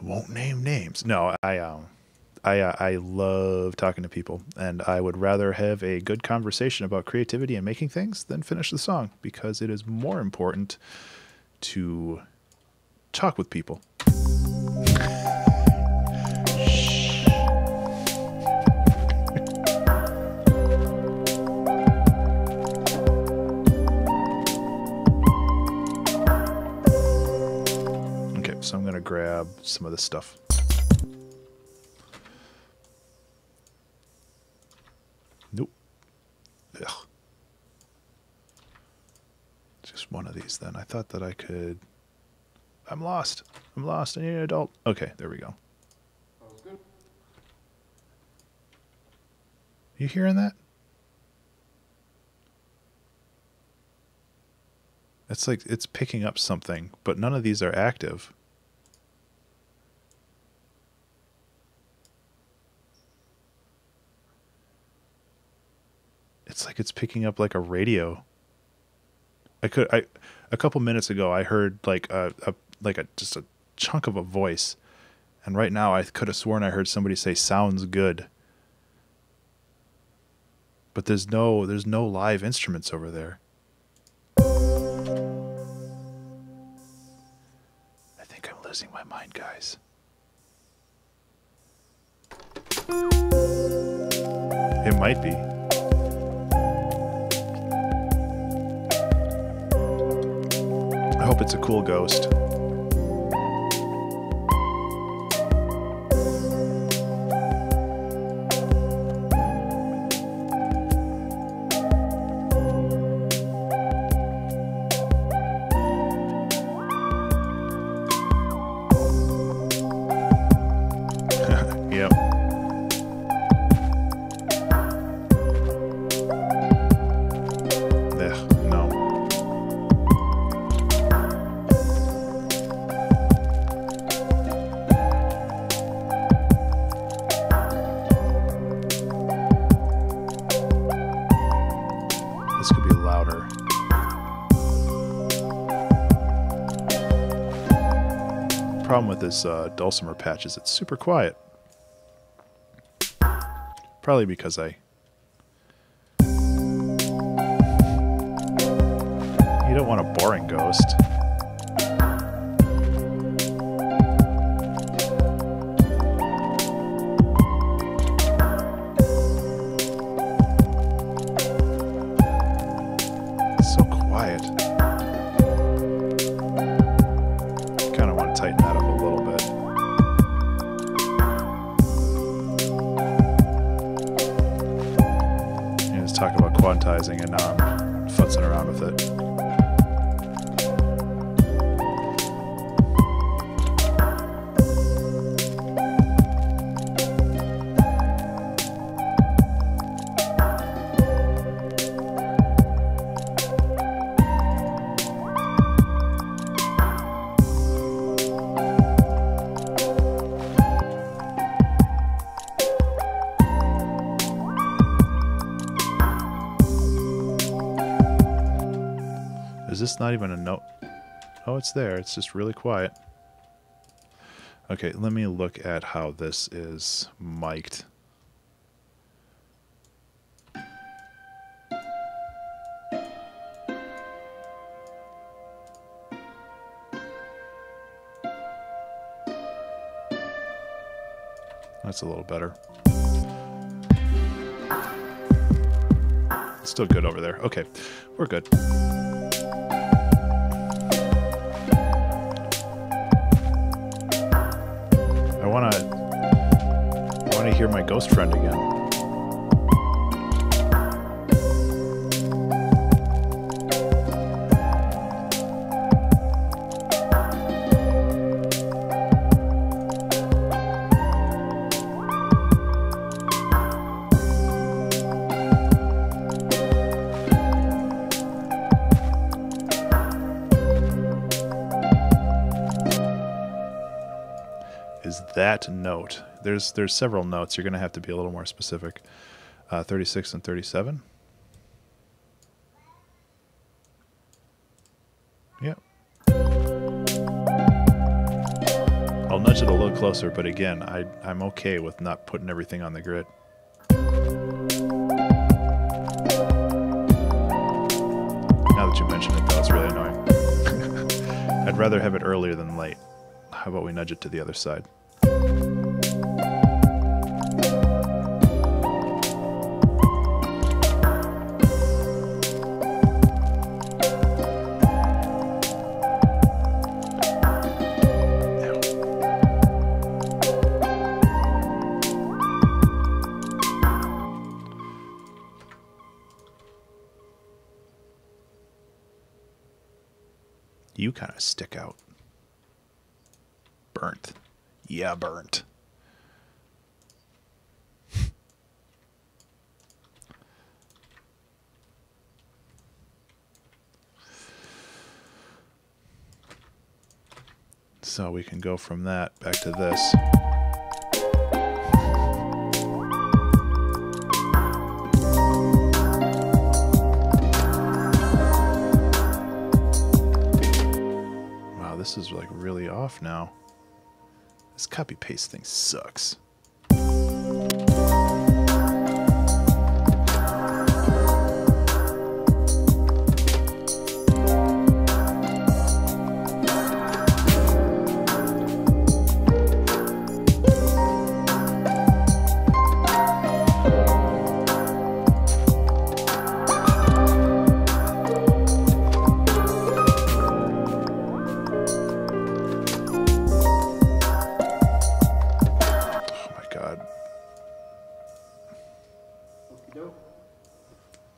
I won't name names. No, I love talking to people, and I would rather have a good conversation about creativity and making things than finish the song because it is more important to talk with people. Okay, so I'm gonna grab some of this stuff. Nope. Ugh. Just one of these then. I thought that I could... I'm lost. I'm lost. I need an adult. Okay, there we go. That was good. You hearing that? It's like it's picking up something, but none of these are active. It's like it's picking up like a radio. A couple minutes ago I heard like just a chunk of a voice, and right now I could have sworn I heard somebody say "sounds good." But there's no live instruments over there. I think I'm losing my mind, guys. It might be. I hope it's a cool ghost. Yep. Ugh, no. This could be louder. Problem with this dulcimer patch is it's super quiet. Probably because you don't want a boring ghost. It's so quiet. Kind of want to tighten that up a little bit. Talk about quantizing, and now I'm futzing around with it. Is this not even a note? Oh, it's there. It's just really quiet. Okay, let me look at how this is mic'd. That's a little better. Still good over there. Okay, we're good. I wanna hear my ghost friend again. Is that note? There's several notes. You're going to have to be a little more specific. 36 and 37. Yep. I'll nudge it a little closer, but again, I'm okay with not putting everything on the grid. Now that you mention it, though, it's really annoying. I'd rather have it earlier than late. How about we nudge it to the other side? You kind of stick out. Burnt. Yeah, burnt. So we can go from that back to this. This is like really off now. This copy paste thing sucks.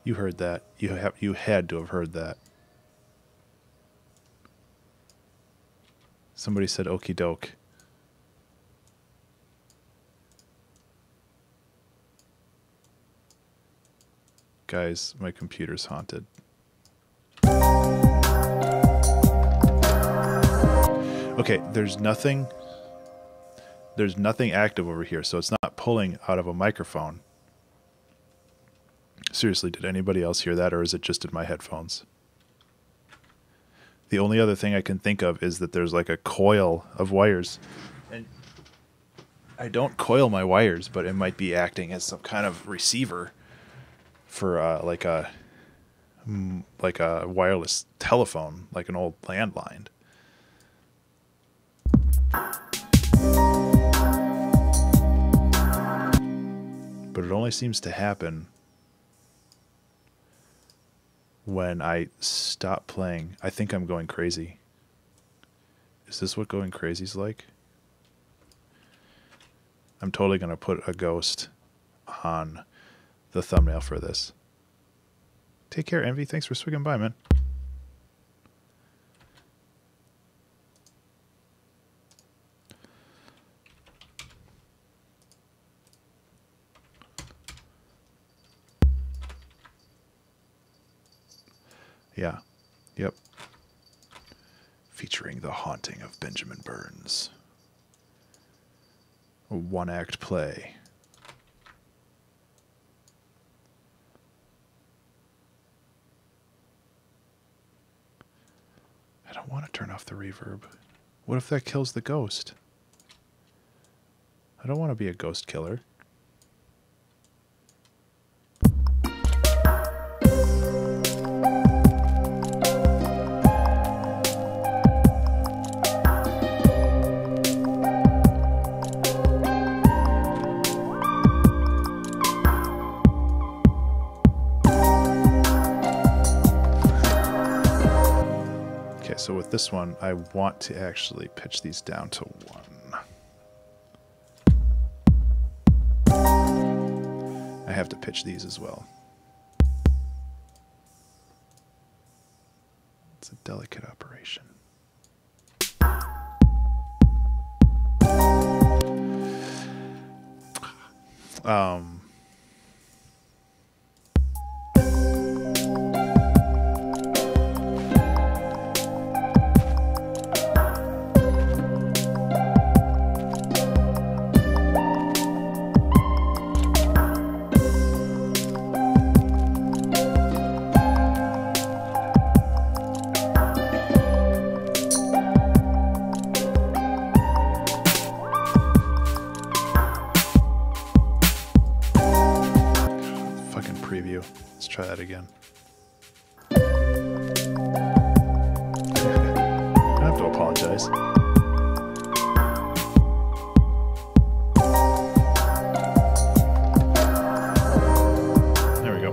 You heard that. You had to have heard that. Somebody said okie doke. Guys, my computer's haunted. Okay, there's nothing active over here, so it's not pulling out of a microphone. Seriously, did anybody else hear that, or is it just in my headphones? The only other thing I can think of is that there's like a coil of wires. And I don't coil my wires, but it might be acting as some kind of receiver for like a wireless telephone, like an old landline. But it only seems to happen when I stop playing. I think I'm going crazy. Is this what going crazy's like? I'm totally going to put a ghost on the thumbnail for this. Take care, Envy. Thanks for swinging by, man. Yeah. Yep. Featuring The Haunting of Benjamin Burns. A one-act play. I don't want to turn off the reverb. What if that kills the ghost? I don't want to be a ghost killer. So with this one, I want to actually pitch these down to 1. I have to pitch these as well. It's a delicate operation. fucking preview. Let's try that again. I don't have to apologize. There we go.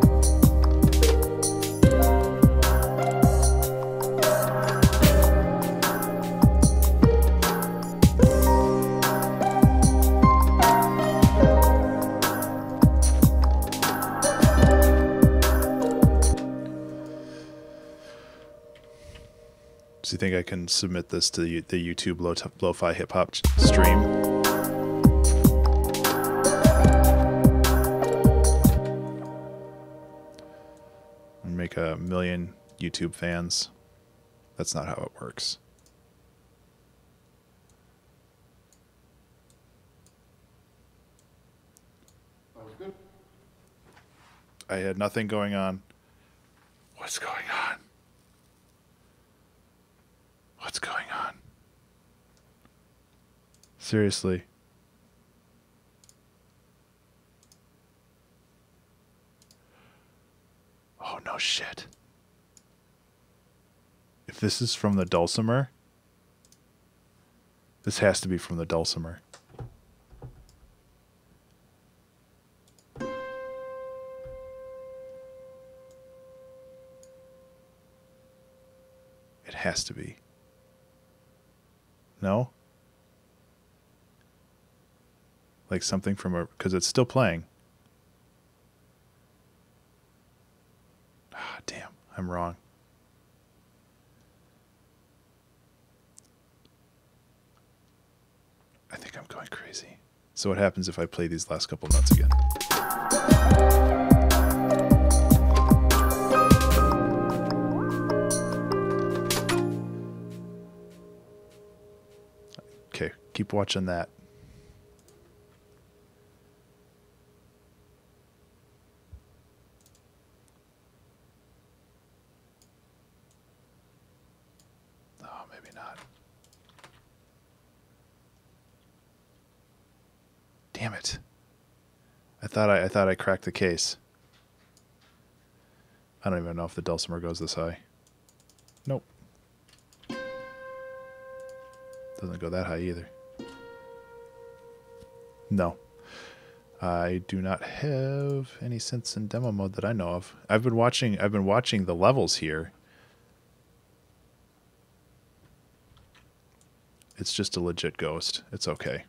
Do you think I can submit this to the YouTube lo-fi hip-hop stream? And make 1 million YouTube fans? That's not how it works. That was good. I had nothing going on. What's going on? What's going on? Seriously. Oh, no shit. If this is from the dulcimer, this has to be from the dulcimer. It has to be. No? Like something from a... Because it's still playing. Ah, damn. I'm wrong. I think I'm going crazy. So what happens if I play these last couple notes again? Okay, keep watching that. Oh, maybe not. Damn it. I thought I cracked the case. I don't even know if the dulcimer goes this high. Nope. Doesn't go that high either. No. I do not have any synths in demo mode that I know of. I've been watching the levels here. It's just a legit ghost. It's okay.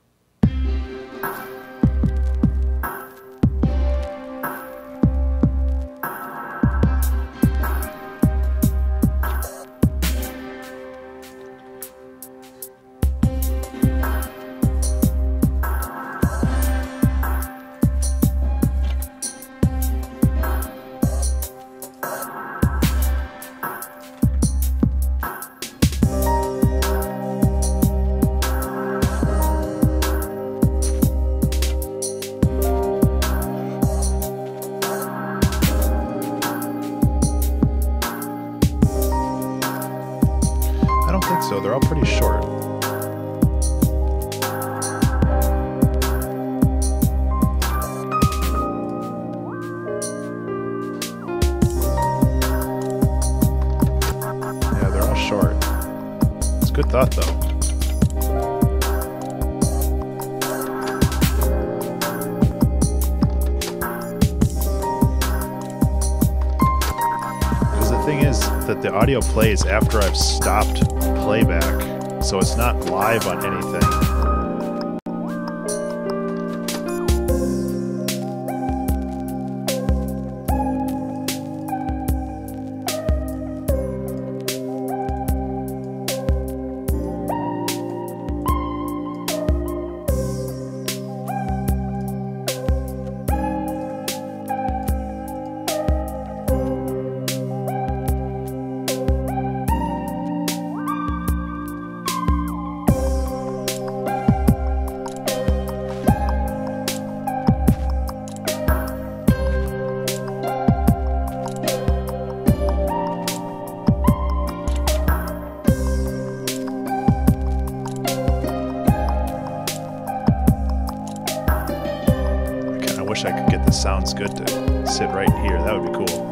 So they're all pretty short. Yeah, they're all short. It's a good thought though. Because the thing is that the audio plays after I've stopped playback, so it's not live on anything. I wish I could get the sounds good to sit right here. That would be cool.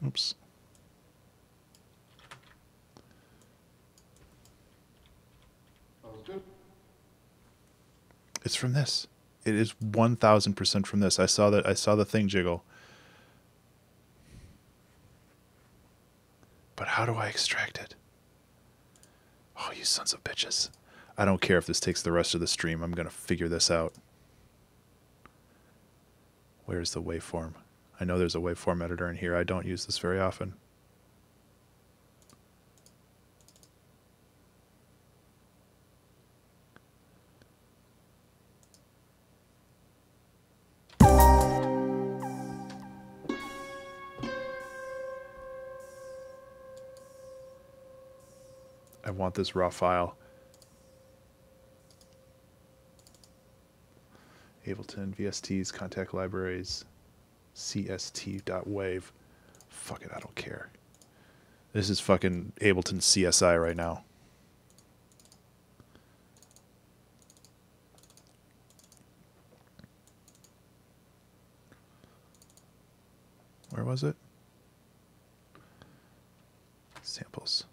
Oops. It's from this. It is 1000% from this. I saw that. I saw the thing jiggle. But how do I extract it? Oh, you sons of bitches. I don't care if this takes the rest of the stream. I'm going to figure this out. Where's the waveform? I know there's a waveform editor in here. I don't use this very often. I want this raw file. Ableton, VSTs, contact libraries, cst.wave. Fuck it, I don't care. This is fucking Ableton CSI right now. Where was it? Samples.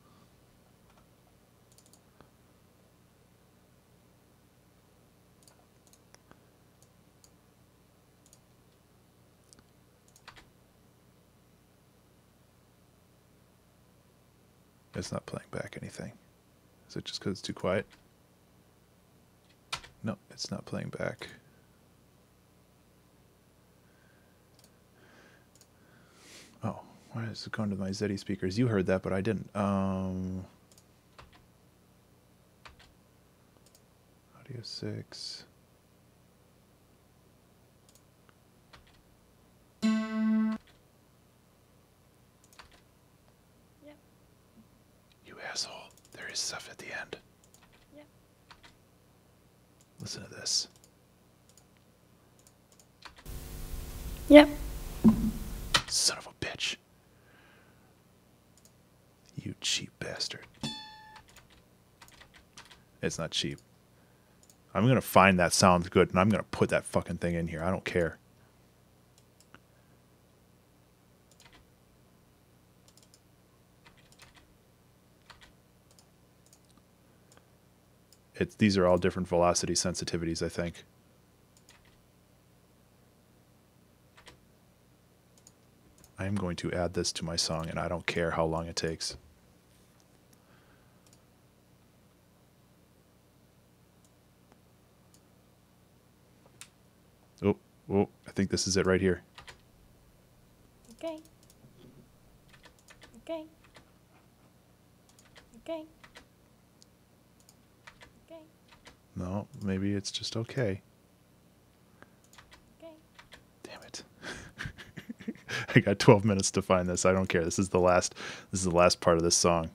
It's not playing back anything. Is it just because it's too quiet? No, it's not playing back. Oh, why is it going to my Zeddy speakers? You heard that, but I didn't. Audio 6. Asshole. There is stuff at the end. Yep. Listen to this. Yep. Son of a bitch. You cheap bastard. It's not cheap. I'm going to find that sounds good and I'm going to put that fucking thing in here. I don't care. These are all different velocity sensitivities, I think. I am going to add this to my song, and I don't care how long it takes. Oh, I think this is it right here. Okay. Okay. Okay. Okay. No, maybe it's just okay. Okay. Damn it. I got 12 minutes to find this. I don't care. This is the last part of this song.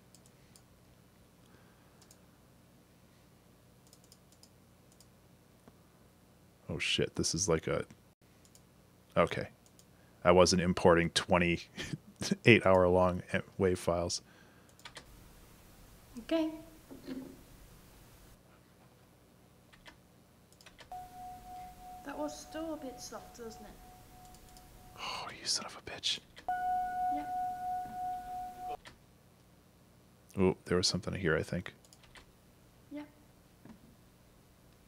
Oh shit, this is like a... Okay. I wasn't importing 28-hour long WAV files. Okay. That was still a bit soft, wasn't it? Oh, you son of a bitch. Yep. Oh, there was something here, I think. Yeah.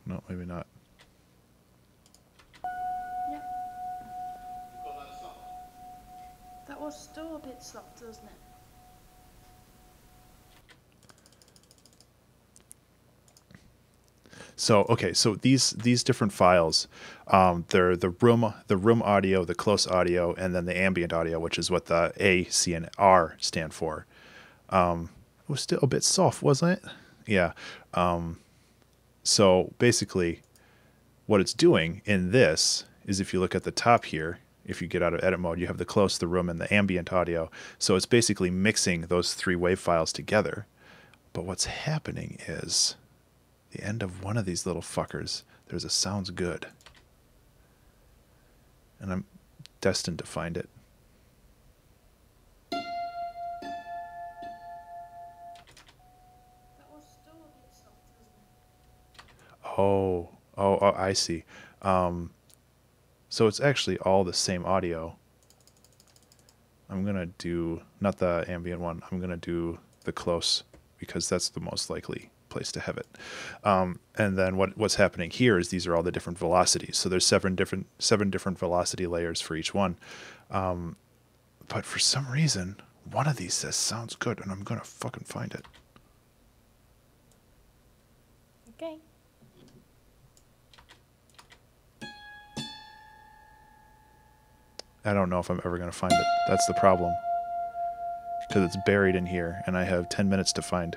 No, maybe not. Yeah. That was still a bit soft, wasn't it? So okay, so these different files, they're the room audio, the close audio, and then the ambient audio, which is what the A, C, and R stand for. It was still a bit soft, wasn't it? Yeah. So basically, what it's doing in this is if you look at the top here, if you get out of edit mode, you have the close, the room, and the ambient audio. So it's basically mixing those three wave files together. But what's happening is the end of one of these little fuckers, there's a sounds good. And I'm destined to find it. That was still a bit soft, wasn't it? Oh, I see. So it's actually all the same audio. I'm going to do, not the ambient one, I'm going to do the close because that's the most likely place to have it. And then what's happening here is these are all the different velocities. So there's seven different velocity layers for each one. But for some reason, one of these says sounds good, and I'm going to fucking find it. Okay. I don't know if I'm ever going to find it. That's the problem. Because it's buried in here, and I have 10 minutes to find.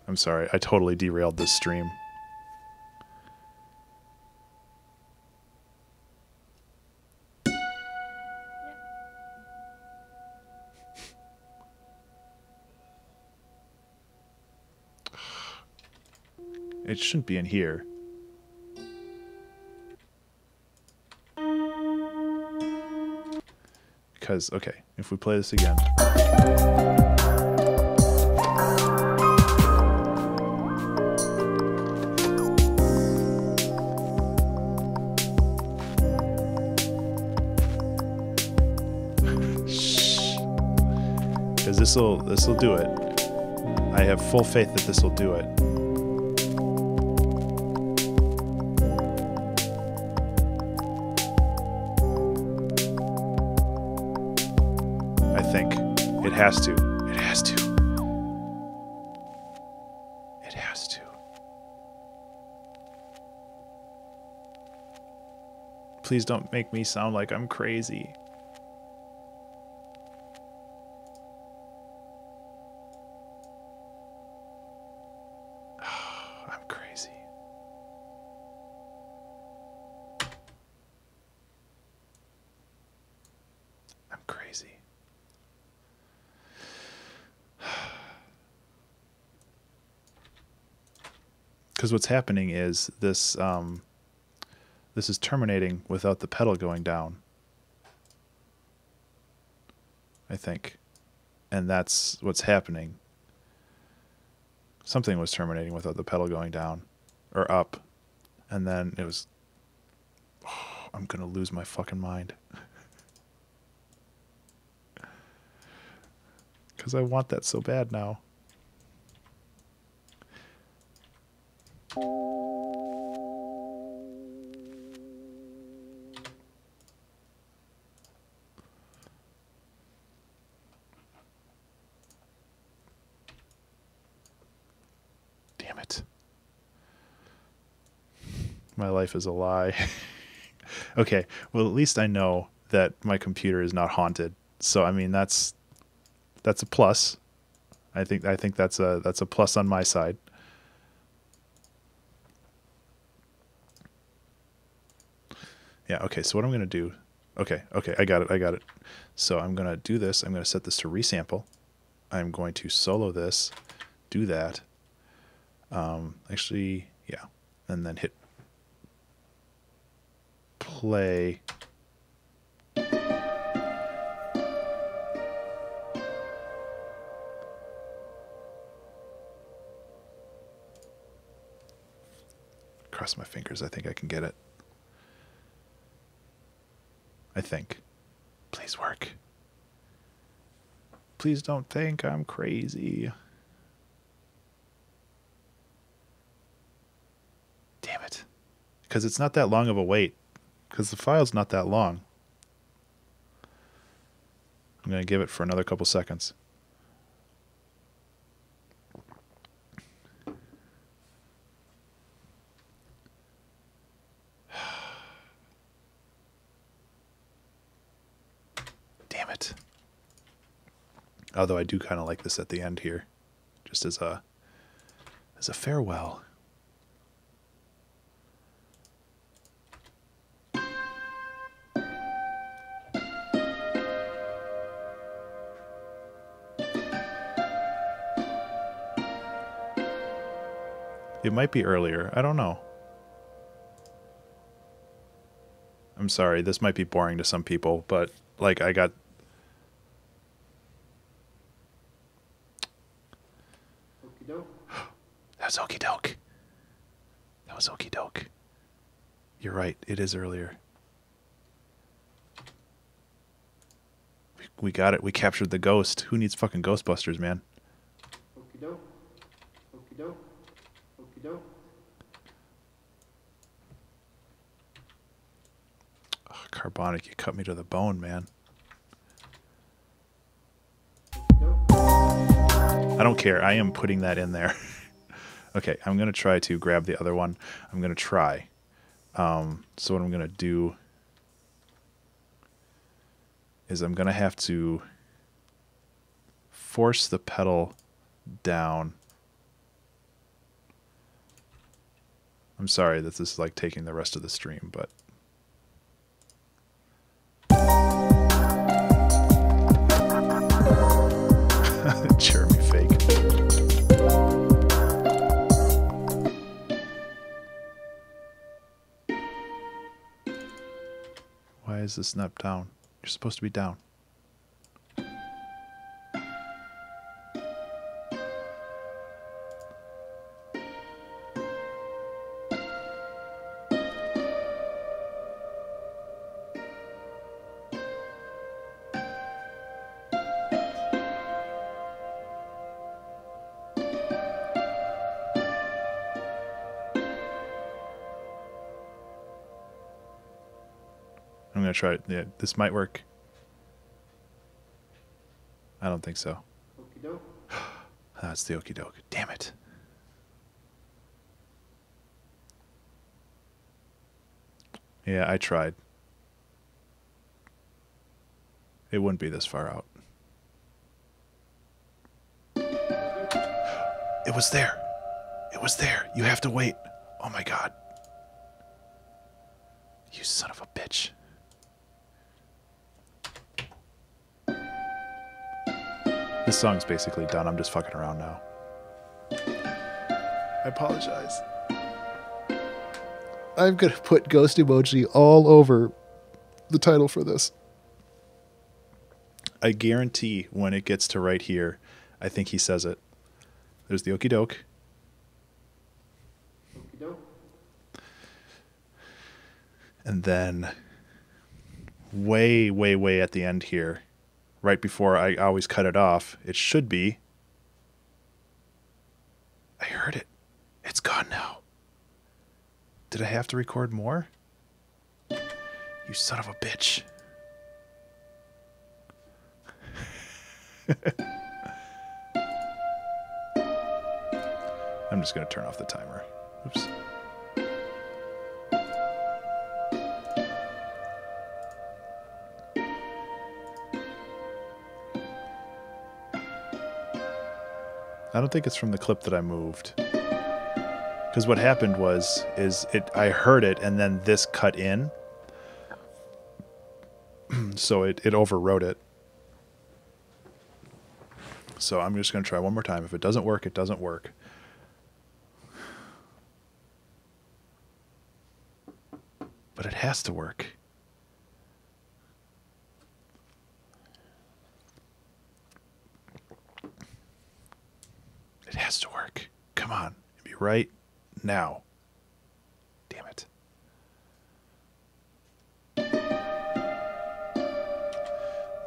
I'm sorry, I totally derailed this stream. It shouldn't be in here. Because, okay, if we play this again. Because this'll do it. I have full faith that this'll do it. I think it has to. It has to. It has to. Please don't make me sound like I'm crazy. I'm crazy. I'm crazy. Because what's happening is this this is terminating without the pedal going down, I think. And that's what's happening. Something was terminating without the pedal going down or up. And then it was, oh, I'm going to lose my fucking mind. Because I want that so bad now. Damn it. My life is a lie. Okay, well at least I know that my computer is not haunted. So I mean that's a plus. I think that's a plus on my side. Yeah, okay, so what I'm going to do... Okay, I got it. So I'm going to do this. I'm going to set this to resample. I'm going to solo this, do that. Actually, yeah. And then hit play. Cross my fingers. I think I can get it. I think. Please work. Please don't think I'm crazy. Damn it. Because it's not that long of a wait. Because the file's not that long. I'm going to give it for another couple seconds. Damn it. Although I do kind of like this at the end here. Just as a farewell. It might be earlier. I don't know. I'm sorry. This might be boring to some people, but like I got... That was Okie Doke. That was Okie Doke. You're right. It is earlier. We got it. We captured the ghost. Who needs fucking Ghostbusters, man? Okie doke. Okie doke. Okie doke. Oh, Carbonic, you cut me to the bone, man. I don't care. I am putting that in there. Okay, I'm going to try to grab the other one. I'm going to try. So what I'm going to do is I'm going to have to force the pedal down. I'm sorry that this is like taking the rest of the stream, but... Jeremy fake. Why is this not down? You're supposed to be down. I'm going to try it. Yeah, this might work. I don't think so. Okie doke. That's the Okie Doke. Damn it. Yeah, I tried. It wouldn't be this far out. It was there. It was there. You have to wait. Oh my god. You son of a bitch. This song's basically done. I'm just fucking around now. I apologize. I'm gonna put ghost emoji all over the title for this. I guarantee when it gets to right here, I think he says it. There's the Okie Doke. Okie doke. And then way, way, way at the end here, right before I always cut it off, it should be. I heard it. It's gone now. Did I have to record more? You son of a bitch. I'm just going to turn off the timer. Oops. I don't think it's from the clip that I moved. Because what happened was, I heard it and then this cut in. So it overwrote it. So I'm just going to try one more time. If it doesn't work, it doesn't work. But it has to work. It has to work. Come on. It'd be right now. Damn it.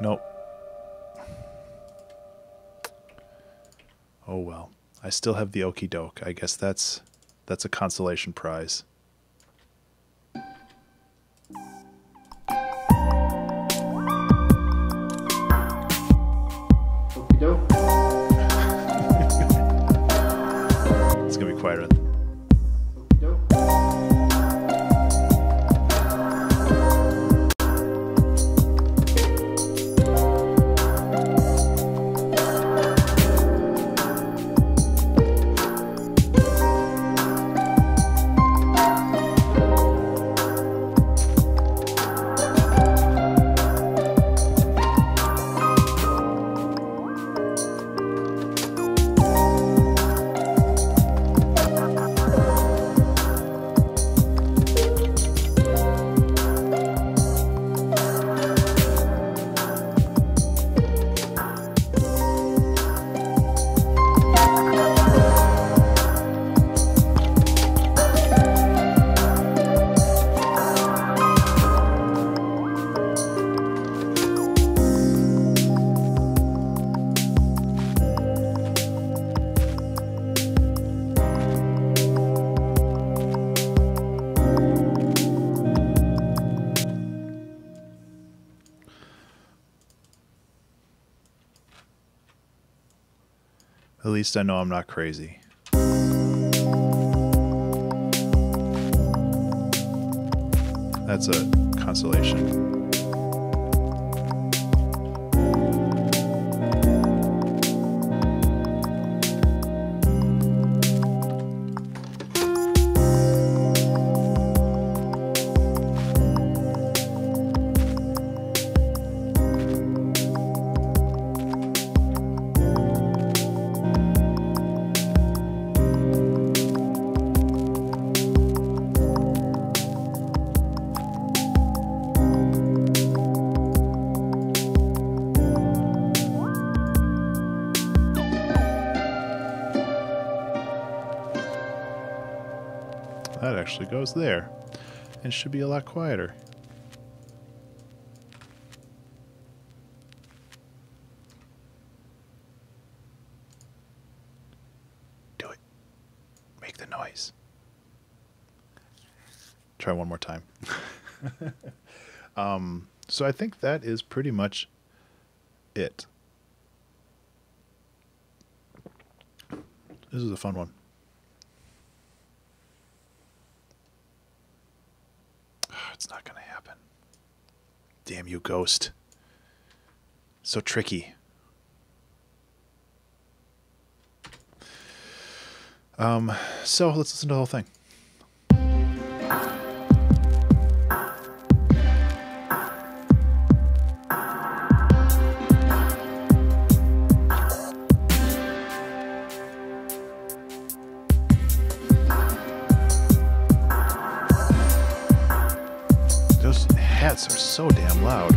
Nope. Oh well. I still have the Okie Doke. I guess that's a consolation prize. Okie doke. It's gonna be quieter. Okie doke. At least I know I'm not crazy. That's a consolation. That actually goes there. And should be a lot quieter. Do it. Make the noise. Try one more time. So I think that is pretty much it. This is a fun one. It's not going to happen. Damn you, Ghost. So tricky. So let's listen to the whole thing. Those hats are so damn loud.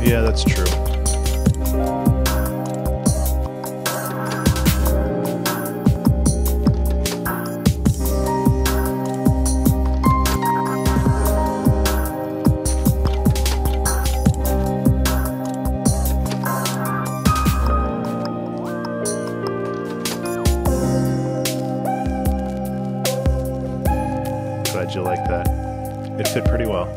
Yeah, that's true. Glad you like that. It fit pretty well.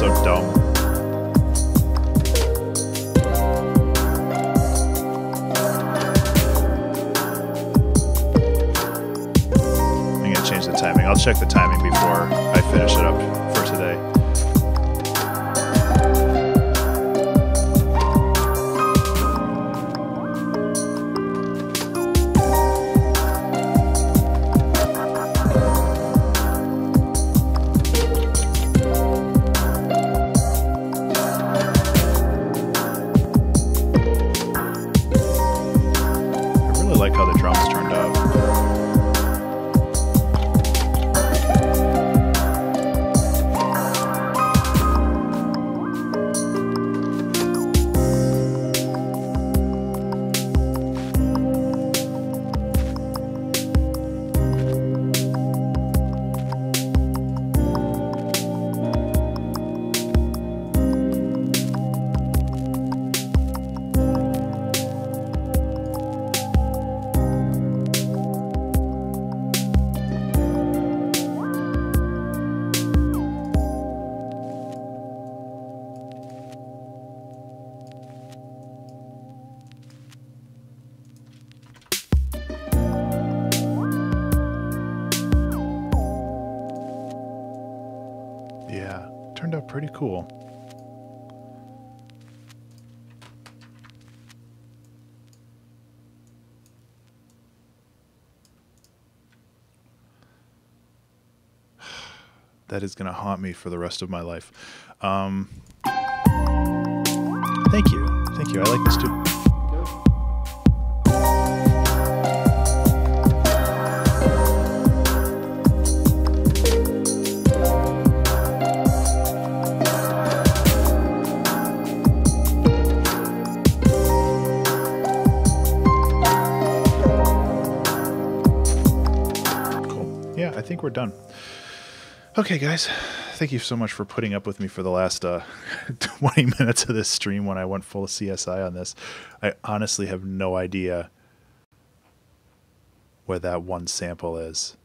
so dumb. I'm gonna change the timing. I'll check the timing before I finish it up for today. I like how the drums turned out. Yeah, turned out pretty cool. That is going to haunt me for the rest of my life. Thank you. Thank you. I like this too. Cool. Yeah, I think we're done. Okay, guys, thank you so much for putting up with me for the last 20 minutes of this stream when I went full of CSI on this. I honestly have no idea where that one sample is.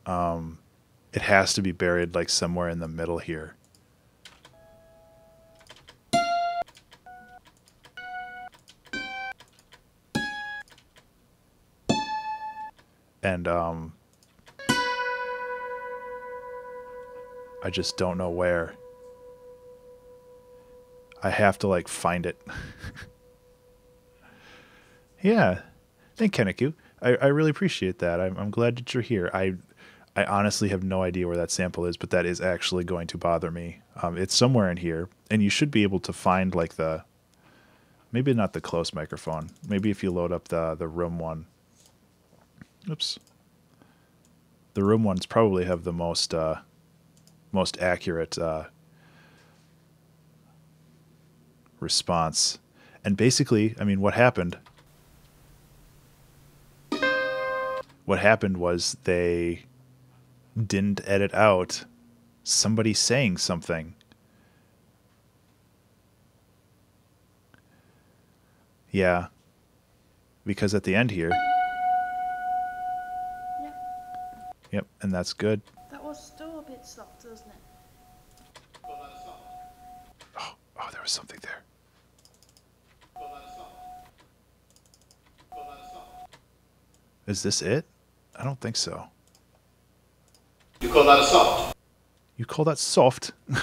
It has to be buried like somewhere in the middle here. And I just don't know where. I have to like find it. Yeah. Thank Keniku. I really appreciate that. I'm glad that you're here. I honestly have no idea where that sample is, but that is actually going to bother me. It's somewhere in here, and you should be able to find like the, maybe not the close microphone. Maybe if you load up the room one. Oops. The room ones probably have the most accurate response. And basically, I mean, what happened was they didn't edit out somebody saying something. Yeah. Because at the end here. Yep. Yep, and that's good. That was still a bit soft, wasn't it? Oh, there was something there. Is this it? I don't think so. You call that a soft? You call that soft? You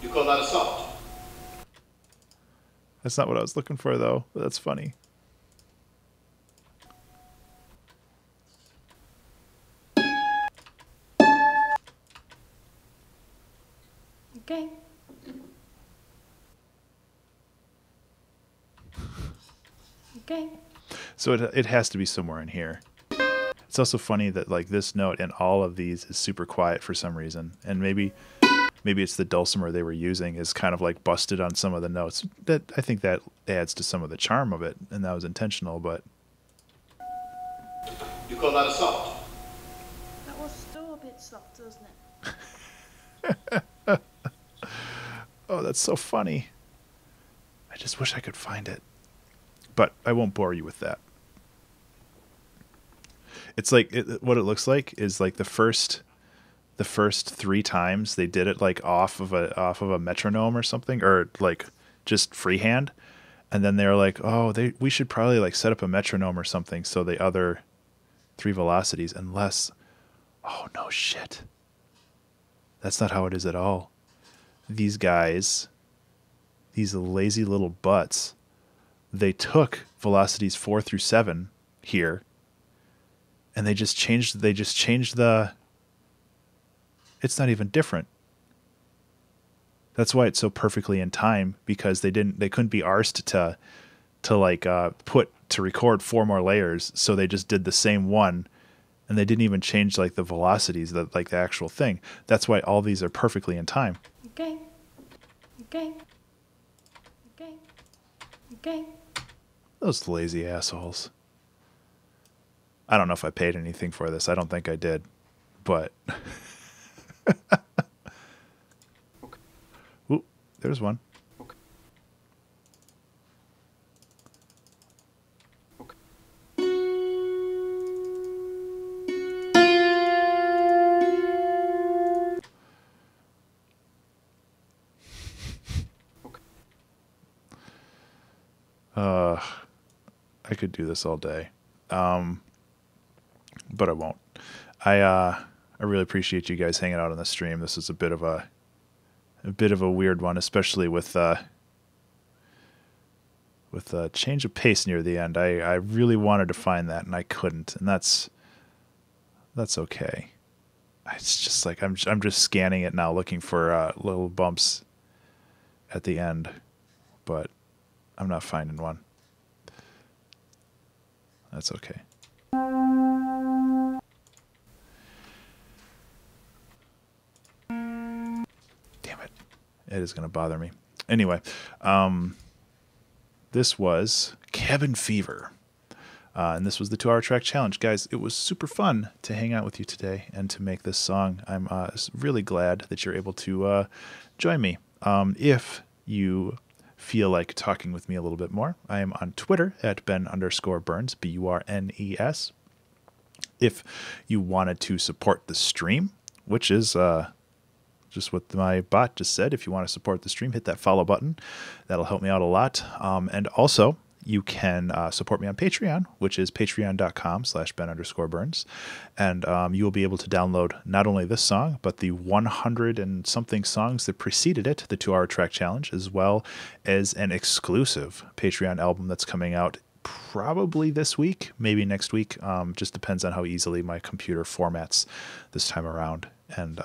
call that a soft? That's not what I was looking for, though. But that's funny. Okay. Okay. So it has to be somewhere in here. It's also funny that like this note in all of these is super quiet for some reason, and maybe it's the dulcimer they were using is kind of like busted on some of the notes. That I think that adds to some of the charm of it, and that was intentional. But You call that a soft? That was still a bit soft, wasn't it? oh, that's so funny. I just wish I could find it, but I won't bore you with that. It's like what it looks like is like the first 3 times they did it like off of a metronome or something, or like just freehand, and then they were like, oh, we should probably like set up a metronome or something so the other 3 velocities, unless, oh no shit, that's not how it is at all. These guys, these lazy little butts, they took velocities 4 through 7 here, and they just changed the, it's not even different. That's why it's so perfectly in time, because they couldn't be arsed to record 4 more layers, so they just did the same one, and they didn't even change like the velocities, the actual thing. That's why all these are perfectly in time. Okay. Okay. Okay. Okay. Those lazy assholes. I don't know if I paid anything for this. I don't think I did, but ooh, there's one. I could do this all day, but I won't. I really appreciate you guys hanging out on the stream. This is a bit of a weird one, especially with change of pace near the end. I really wanted to find that and I couldn't, and that's okay. It's just like I'm just scanning it now, looking for little bumps at the end, but I'm not finding one. That's okay. Damn it. It is going to bother me. Anyway, this was Cabin Fever. And this was the 2-hour track challenge. Guys, it was super fun to hang out with you today and to make this song. I'm really glad that you're able to join me. If you feel like talking with me a little bit more, I am on Twitter at Ben_Burns, BURNES. If you wanted to support the stream, which is just what my bot just said, if you want to support the stream, hit that follow button. That'll help me out a lot. And also, you can support me on Patreon, which is patreon.com/Ben_Burns. And you will be able to download not only this song, but the 100 and something songs that preceded it, the 2-hour track challenge, as well as an exclusive Patreon album that's coming out probably this week, maybe next week. Just depends on how easily my computer formats this time around. And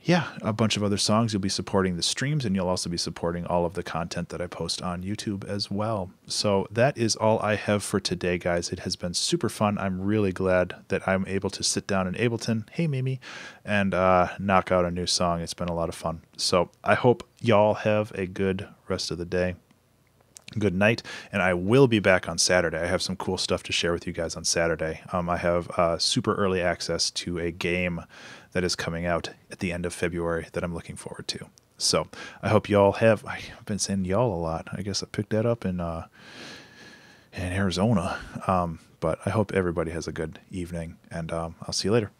yeah, a bunch of other songs. You'll be supporting the streams, and you'll also be supporting all of the content that I post on YouTube as well. So that is all I have for today, guys. It has been super fun. I'm really glad that I'm able to sit down in Ableton, hey Mimi, and knock out a new song. It's been a lot of fun. So I hope y'all have a good rest of the day. Good night, and I will be back on Saturday. I have some cool stuff to share with you guys on Saturday. I have super early access to a game that is coming out at the end of February that I'm looking forward to. So I hope y'all have, I've been saying y'all a lot. I guess I picked that up in Arizona. But I hope everybody has a good evening, and I'll see you later.